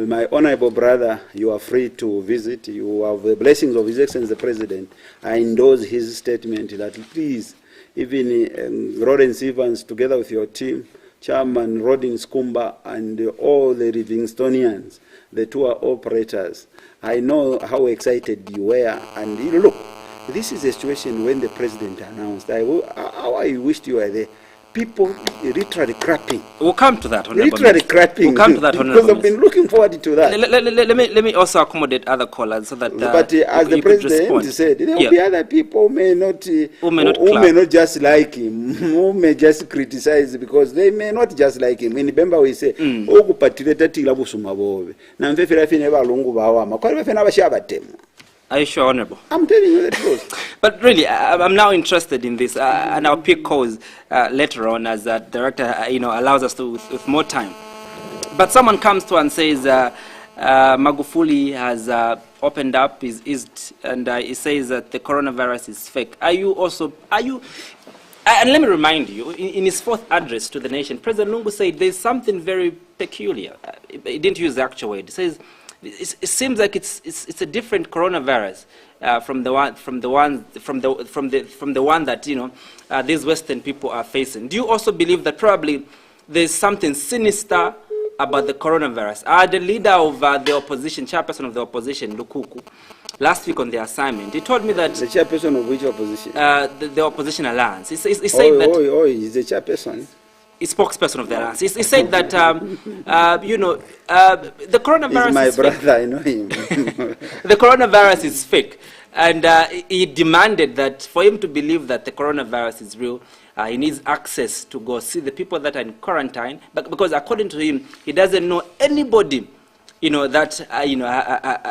My honorable brother, you are free to visit. You have the blessings of His Excellency the President. I endorse his statement that please, even Lawrence Evans, together with your team, Chairman Rodin Skumba, and all the Livingstonians, the tour operators, I know how excited you were. And look, this is a situation when the President announced, how I wished you were there. People literally crapping. We'll come to that, Honorable Literally Minister. crapping. We'll come to that, Because Honorable I've been Minister. looking forward to that. Let me also accommodate other callers so that But as the you could President respond. said, there will Yeah. be other people who may not just like him, who may just criticize because they may not just like him. In Bemba we say, okupatireta tila busuma bobe. Na mfefera fine balungu bawama. Kwa hivyo fena bashabatemu. Are you sure, Honorable? I'm telling you the truth. But really, I'm now interested in this, and I'll pick calls later on as the director, allows us to with more time. But someone comes to and says Magufuli has opened up his east, and he says that the coronavirus is fake. And let me remind you, in his 4th address to the nation, President Lungu said there's something very peculiar. He didn't use the actual word. He says it seems like it's a different coronavirus from the one that these Western people are facing. Do you also believe that probably there's something sinister about the coronavirus? The leader of the opposition, chairperson of the opposition, Lukuku, last week on the assignment, he told me that The chairperson of which opposition? the opposition alliance. He said that He's the chairperson. spokesperson of the alliance. He said that the coronavirus He's my is brother, fake. I know him. The coronavirus is fake. And he demanded that for him to believe that the coronavirus is real, he needs access to go see the people that are in quarantine. But because according to him, he doesn't know anybody, that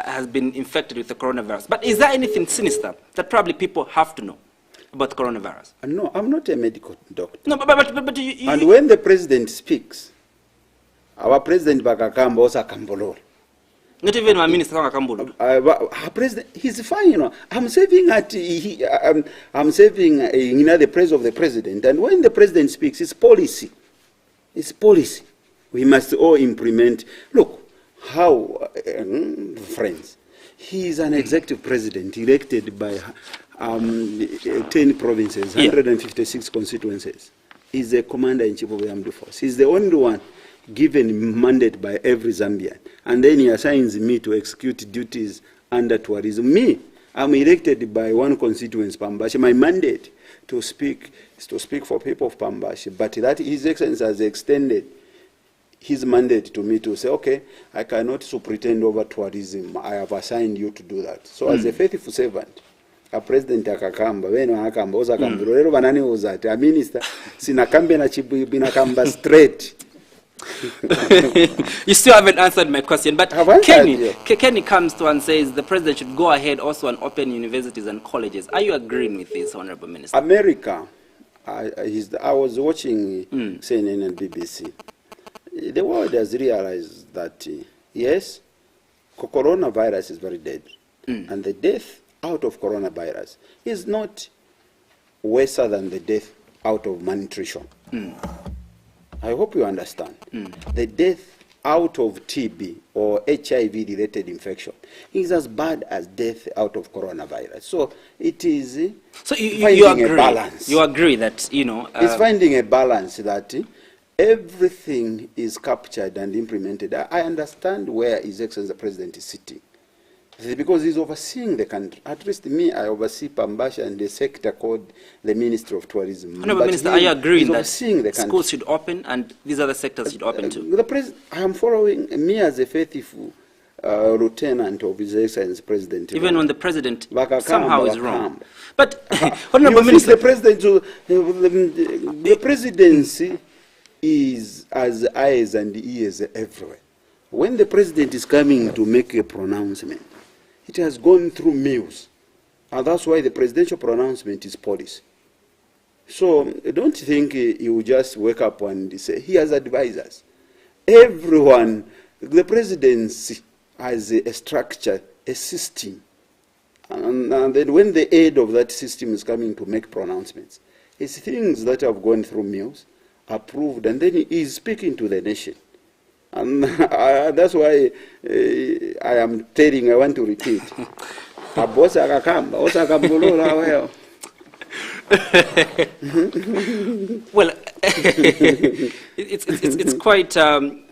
has been infected with the coronavirus. But is there anything sinister that probably people have to know about the coronavirus? No, I'm not a medical doctor. No, but you And when the president speaks, our president Bakakamba also Kambolo. not even my minister Kambulu. Our president, he's fine, I'm saving the praise of the president. And when the president speaks, it's policy. It's policy. We must all implement. Look, how, friends, he is an executive president elected by 10 provinces, 156 constituencies. He's the commander-in-chief of the armed force. He's the only one given mandate by every Zambian. And then he assigns me to execute duties under tourism. Me, I'm elected by one constituency, Pambashi. My mandate to speak is to speak for people of Pambashi. But that His Excellency has extended his mandate to me to say, okay, I cannot superintend over tourism. I have assigned you to do that. So as a faithful servant, a president akakamba, weno akamba, oza kambiro, lero banani ozate, a minister, sinakambe na chibu binakamba straight. You still haven't answered my question. But Have I answered? Kenny comes to and says the president should go ahead also and open universities and colleges. Are you agreeing with this, Honorable Minister? America, I was watching CNN and BBC. The world has realized that, yes, coronavirus is very deadly. And the death out of coronavirus is not worse than the death out of malnutrition. I hope you understand. The death out of TB or HIV-related infection is as bad as death out of coronavirus. So it is you agree, a balance. You agree that, you know... it's finding a balance that everything is captured and implemented. I understand where His Excellency the President is sitting. Because he's overseeing the country. At least me, I oversee Pambasha and the sector called the Ministry of Tourism. Honorable Minister, are you agreeing that the schools should open and these other sectors should open too? I am following, me as a faithful lieutenant of His Excellency President. Even when the President somehow is wrong. But, Honorable Minister... The presidency is as eyes and ears everywhere. When the President is coming to make a pronouncement, it has gone through meals. And that's why the presidential pronouncement is policy. So don't think he will just wake up and say, he has advisors. Everyone, the presidency has a structure, a system. And then when the aid of that system is coming to make pronouncements, it's things that have gone through meals, approved, and then he is speaking to the nation. And that's why I want to repeat. Well, it's quite,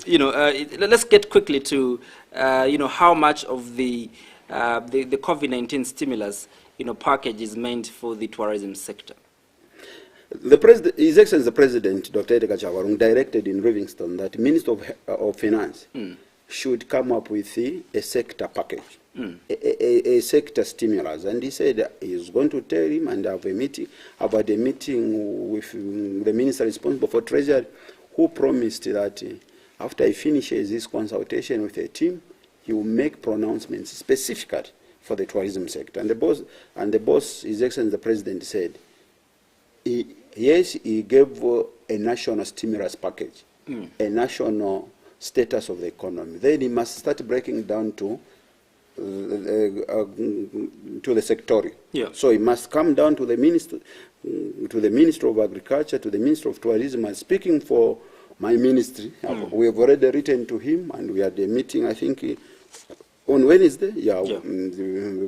you know, let's get quickly to, you know, how much of the COVID-19 stimulus, you know, package is meant for the tourism sector. His Excellency the President, Dr. Edgar Chawarung, directed in Livingston that Minister of Finance should come up with a sector package, a sector stimulus. And he said he's going to tell him and have a meeting with the minister responsible for Treasury, who promised that after he finishes his consultation with a team, he will make pronouncements specifically for the tourism sector. And the boss, His Excellency the President, said, yes, he gave a national stimulus package, a national status of the economy. Then he must start breaking down to the sectorial. Yeah. So he must come down to the Minister of Agriculture, to the Minister of Tourism. And speaking for my ministry, we have already written to him, and we had a meeting, I think, on Wednesday. We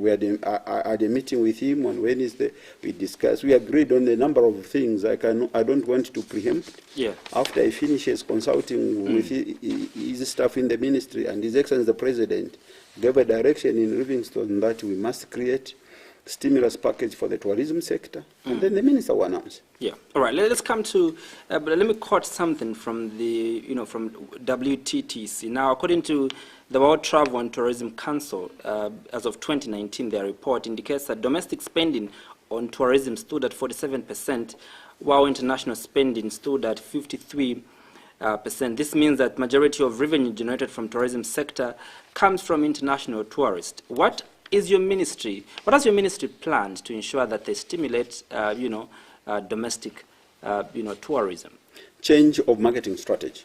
had a meeting with him on Wednesday. We discussed. We agreed on a number of things. I don't want to preempt. Yeah. After he finishes consulting with his staff in the ministry, and His Excellency the President gave a direction in Livingston that we must create stimulus package for the tourism sector, and then the minister will announce. Yeah. All right. Let's come to. But let me quote something from the, you know, from WTTC. Now, according to the World Travel and Tourism Council, as of 2019, their report indicates that domestic spending on tourism stood at 47%, while international spending stood at 53%. This means that majority of revenue generated from tourism sector comes from international tourists. What has your ministry planned to ensure that they stimulate, you know, domestic, you know, tourism? Change of marketing strategy.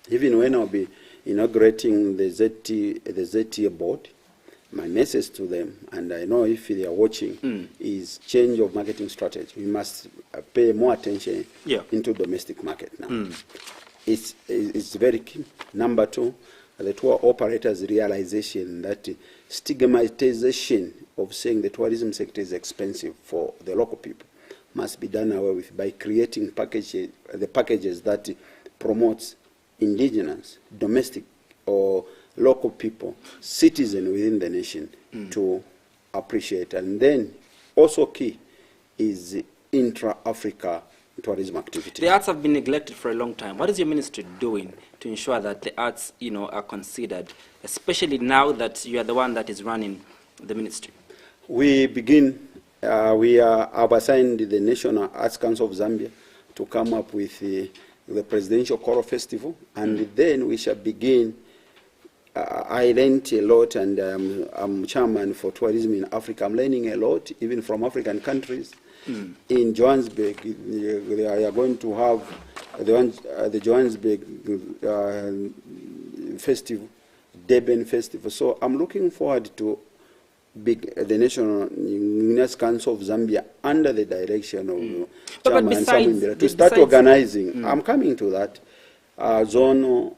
Even when I'll be inaugurating the ZT board, my message to them, and I know if they are watching, is change of marketing strategy. We must pay more attention into domestic market now. It's very key. Number two, the tour operators' realization that stigmatization of saying the tourism sector is expensive for the local people must be done away with by creating packages that promotes indigenous, domestic, or local people, citizens within the nation to appreciate. And then also key is intra-Africa tourism activity. The arts have been neglected for a long time. What is your ministry doing to ensure that the arts, you know, are considered, especially now that you are the one that is running the ministry? We have assigned the National Arts Council of Zambia to come up with the Presidential Choral Festival, and then we shall begin I learned a lot, and I'm chairman for tourism in Africa. I'm learning a lot, even from African countries. In Johannesburg, they are going to have the Johannesburg festival, Durban festival. So I'm looking forward to the National Unions Council of Zambia under the direction of Chairman Samuel to start organizing. I'm coming to that zonal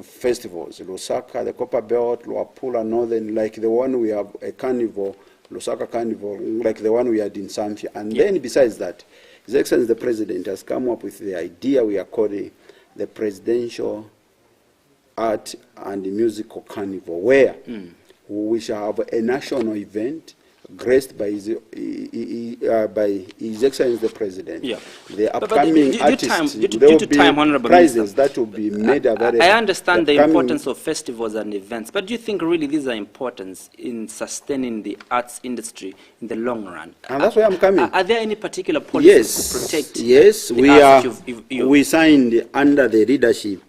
festivals, Lusaka, the Copper Belt, Luapula, Northern, like the one we have a carnival, Lusaka Carnival, like the one we had in Zambia. And then besides that, His Excellency the President has come up with the idea we are calling the Presidential Art and Musical Carnival, where we shall have a national event graced by His Excellency the President. Yeah. The upcoming artists, there will be prizes that will be made available. I understand the importance of festivals and events, but do you think really these are important in sustaining the arts industry in the long run? And that's where I'm coming. Are there any particular policies to protect? Yes, we signed under the leadership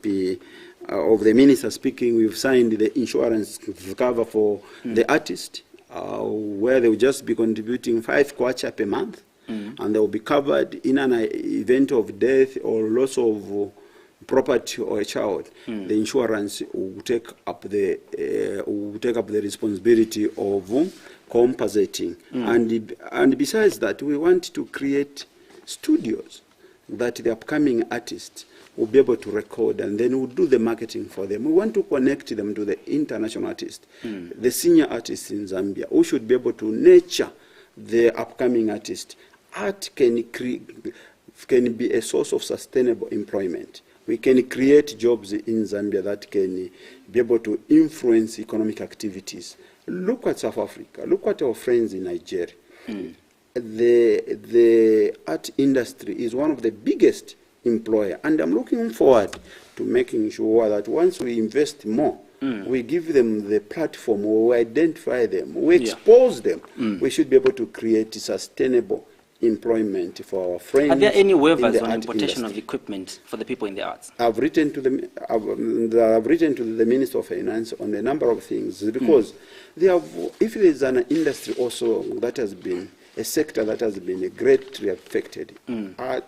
of the minister speaking. We've signed the insurance cover for the artist. Where they will just be contributing 5 kwacha per month, and they will be covered in an event of death or loss of property or a child. The insurance will take up the responsibility of compensating. And besides that, we want to create studios that the upcoming artists will be able to record, and then we'll do the marketing for them. We want to connect them to the international artists, the senior artists in Zambia, who should be able to nurture the upcoming artists. Art can be a source of sustainable employment. We can create jobs in Zambia that can be able to influence economic activities. Look at South Africa. Look at our friends in Nigeria. The art industry is one of the biggest employer, and I'm looking forward to making sure that once we invest more, we give them the platform, we identify them, we expose them. We should be able to create sustainable employment for our friends. Are there any waivers on importation of equipment for the people in the arts? I've written to the Minister of Finance on a number of things, because if there's an industry also that has been a sector that has been greatly affected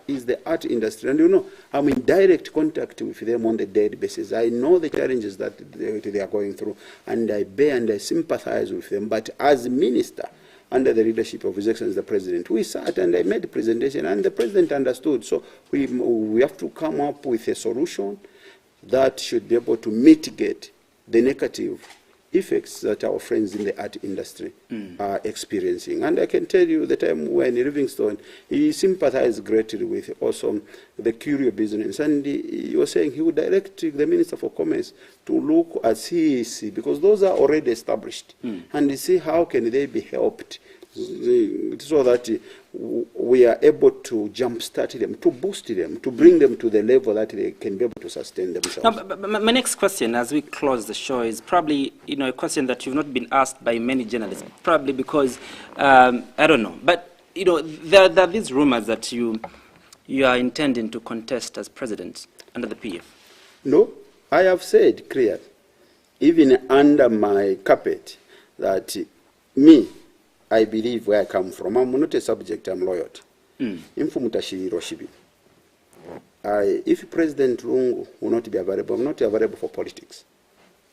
is the art industry. And you know, I'm in direct contact with them on a daily basis. I know the challenges that they are going through, and I bear and I sympathize with them. But as minister, under the leadership of His Excellency the President, we sat and I made a presentation, and the President understood. So we have to come up with a solution that should be able to mitigate the negative effects that our friends in the art industry are experiencing. And I can tell you, the time when Livingstone, he sympathized greatly with also the curio business, and he was saying he would direct the Minister for Commerce to look at CEC, because those are already established, and see how can they be helped so that we are able to jumpstart them, to boost them, to bring them to the level that they can be able to sustain themselves. Now, but my next question, as we close the show, is probably a question that you've not been asked by many journalists, probably because I don't know, but there are these rumors that you are intending to contest as president under the PF. No, I have said clearly, even under my carpet, that I believe where I come from. I'm not a subject, I'm loyal. If President Lungu will not be available, I'm not available for politics.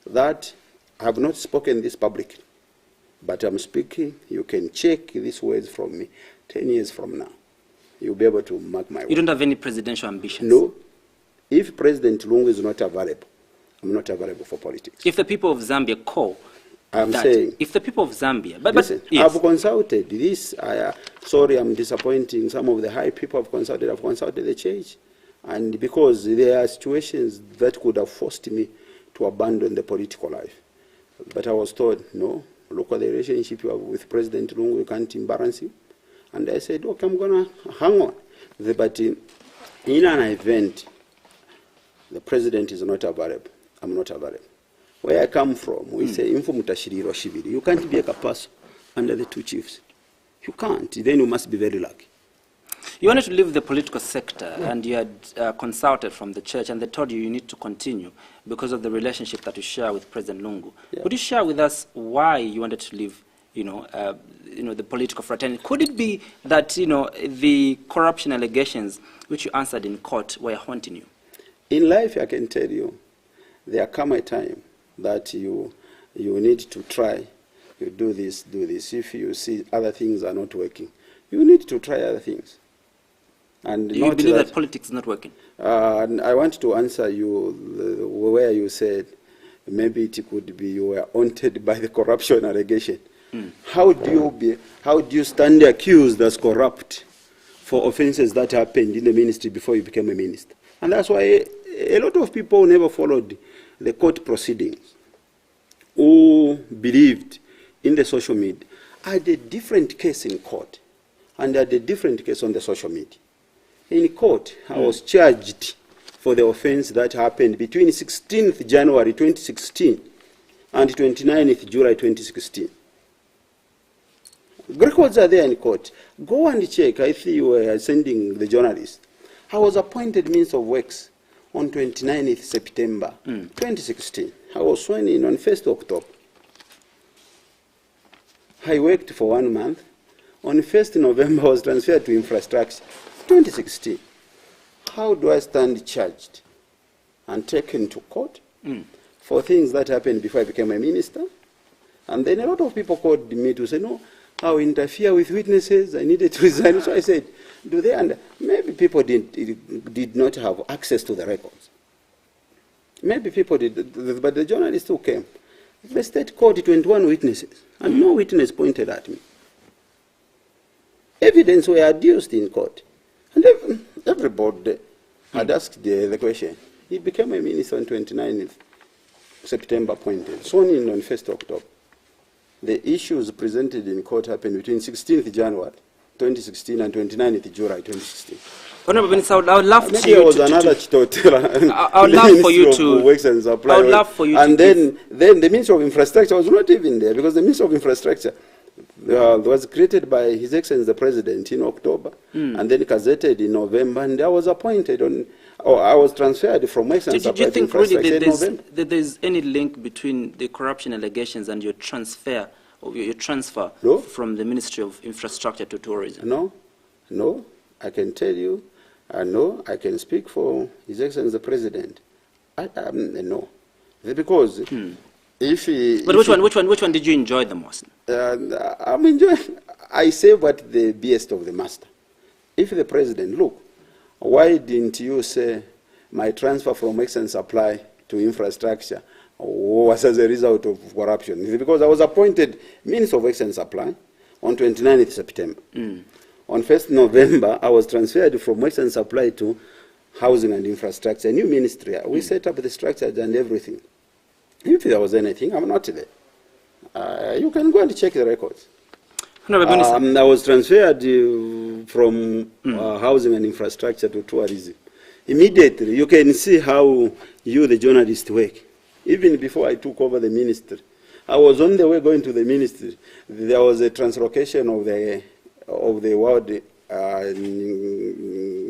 That, I have not spoken this publicly, but I'm speaking. You can check these words from me 10 years from now. You'll be able to mark my word. You don't have any presidential ambitions? No. If President Lungu is not available, I'm not available for politics. If the people of Zambia call, I'm saying, if the people of Zambia, listen, yes. I've consulted this. Sorry, I'm disappointing some of the high people I've consulted the church, and because there are situations that could have forced me to abandon the political life. But I was told, no, look at the relationship you have with President Lungu, you can't embarrass him. And I said, okay, I'm going to hang on. But in an event, the president is not available. I'm not available. Where I come from, we say, you can't be a capasso under the two chiefs. You can't. Then you must be very lucky. You wanted to leave the political sector, and you had consulted from the church, and they told you need to continue because of the relationship that you share with President Lungu. Yeah. Could you share with us why you wanted to leave, the political fraternity? Could it be that, the corruption allegations which you answered in court were haunting you? In life, I can tell you, there come a time that you need to try. You do this. If you see other things are not working, you need to try other things. And do you believe that politics is not working? And I want to answer you where you said maybe it could be you were haunted by the corruption allegation. How do you stand accused as corrupt for offenses that happened in the ministry before you became a minister? And that's why a lot of people never followed the court proceedings who believed in the social media. I had a different case in court and I had a different case on the social media. In court, I was charged for the offense that happened between 16th January 2016 and 29th July 2016. Records are there in court. Go and check. I think you were sending the journalists. I was appointed Minister of Works on 29th September 2016. I was sworn in on 1st October. I worked for 1 month. On 1st November, I was transferred to infrastructure. 2016. How do I stand charged and taken to court for things that happened before I became a minister? And then a lot of people called me to say, no, I'll interfere with witnesses. I needed to resign. So I said, do they maybe people did not have access to the records. Maybe people did, but the journalists who came, the state called 21 witnesses, and no witness pointed at me. Evidence were adduced in court. And everybody had asked the question. He became a minister on 29th September appointed, sworn in on 1st October. The issues presented in court happened between 16th January 2016 and 29th July 2016. Honorable Minister, I would love for Maybe you I was another chitotela. I would love for you to Works and Supply. I would love for you and to then the Minister of Infrastructure was not even there because the Minister of Infrastructure was created by His Excellency the President in October and then gazetted in November, and I was appointed I was transferred from Works and Supply. Do you think to really that there's any link between the corruption allegations and your transfer No. from the Ministry of Infrastructure to Tourism? No, I can tell you, no, I can speak for His Excellency the President. No, because Which one did you enjoy the most? I'm enjoying. I say what the best of the master. If the President, look, why didn't you say my transfer from Works and Supply to infrastructure was as a result of corruption? Is it because I was appointed Minister of Works and Supply on 29th September. On 1st November, I was transferred from Works and Supply to Housing and Infrastructure, a new ministry. We set up the structures and everything. If there was anything, I'm not there. You can go and check the records. I was transferred from Housing and Infrastructure to Tourism. Immediately, you can see how you, the journalist, work. Even before I took over the ministry, I was on the way going to the ministry. There was a translocation of the wild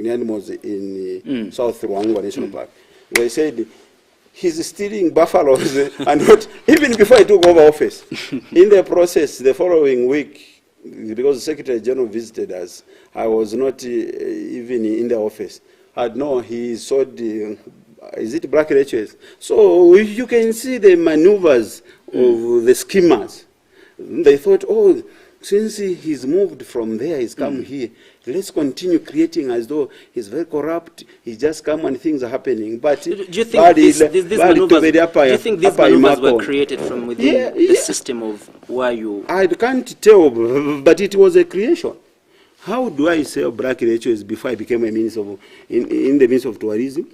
animals in South Ruangwa National Park. They said, he's stealing buffaloes and not, even before I took over office. In the process, the following week, because the Secretary General visited us, I was not even in the office. He sold is it black riches? So you can see the maneuvers of the schemers. They thought, oh, since he's moved from there, he's come here, let's continue creating as though he's very corrupt, he's just come and things are happening. But do you think these maneuvers were created from within the system of where you... I can't tell, but it was a creation. How do I sell black riches before I became a minister in the Ministry of Tourism?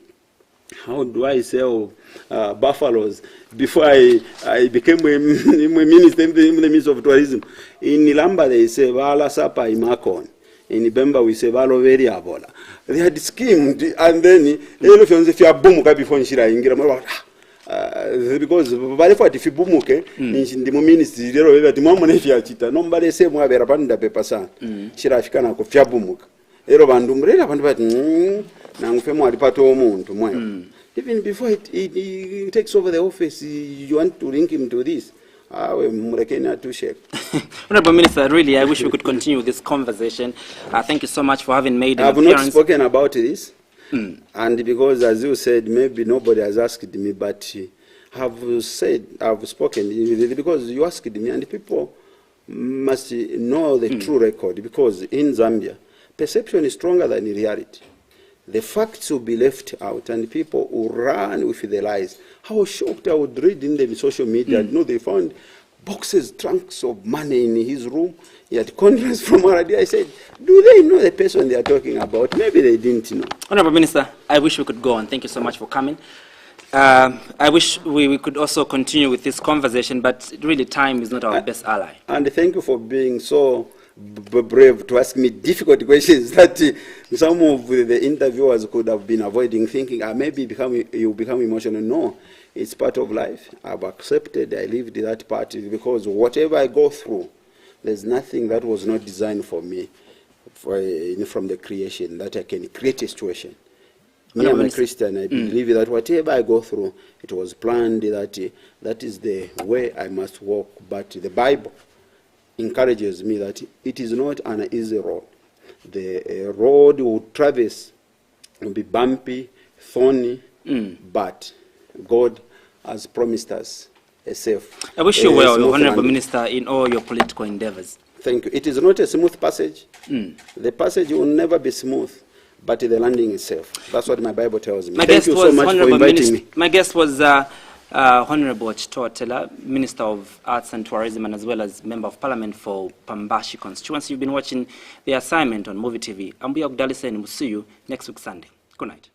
How do I sell buffaloes before I became a minister in the Ministry of Tourism? In Nilamba, they say, Vala Sapa Imakon. In Ibemba, we say, Valo Veriabola. They had schemed, and then, if you are boom, before Nshira, because if you boom, in the ministry, the moment if you are cheated, nobody say, Mwabera Panda Pepasan, Shirafikana, Fiabumuk. ero bantu mrera bantu bati nangufe mwali pato omuntu mwe. Even before he takes over the office, you want to link him to this. Honorable Minister, really, I wish we could continue this conversation. Thank you so much for having made an appearance. I have not spoken about this, and because, as you said, maybe nobody has asked me, but I've spoken, because you asked me, and people must know the true record, because in Zambia, perception is stronger than reality. The facts will be left out, and people will run with the lies. I was shocked. I would read in the social media. No, they found boxes, trunks of money in his room. He had contracts from already. I said, do they know the person they are talking about? Maybe they didn't know. Honorable Minister, I wish we could go on. Thank you so much for coming. I wish we could also continue with this conversation, but really time is not our best ally. And thank you for being so brave to ask me difficult questions that some of the interviewers could have been avoiding, thinking maybe you become emotional. No, it's part of life. I've accepted, I lived that part, because whatever I go through, there's nothing that was not designed for me from the creation, that I can create a situation. Me, I'm a Christian. I believe that whatever I go through, it was planned, that is the way I must walk. But the Bible encourages me that it is not an easy road. The road will traverse, will be bumpy, thorny, but God has promised us a safe. I wish you well, Honorable Minister, in all your political endeavors. Thank you. It is not a smooth passage. The passage will never be smooth, but the landing is safe. That's what my Bible tells me. Thank you so much for inviting me. My guest was Honorable Chitotela, Minister of Arts and Tourism, and as well as Member of Parliament for Pambashi constituency. You've been watching The Assignment on Muvi TV. I'm Buyog Dalisa, and we'll see you next week Sunday. Good night.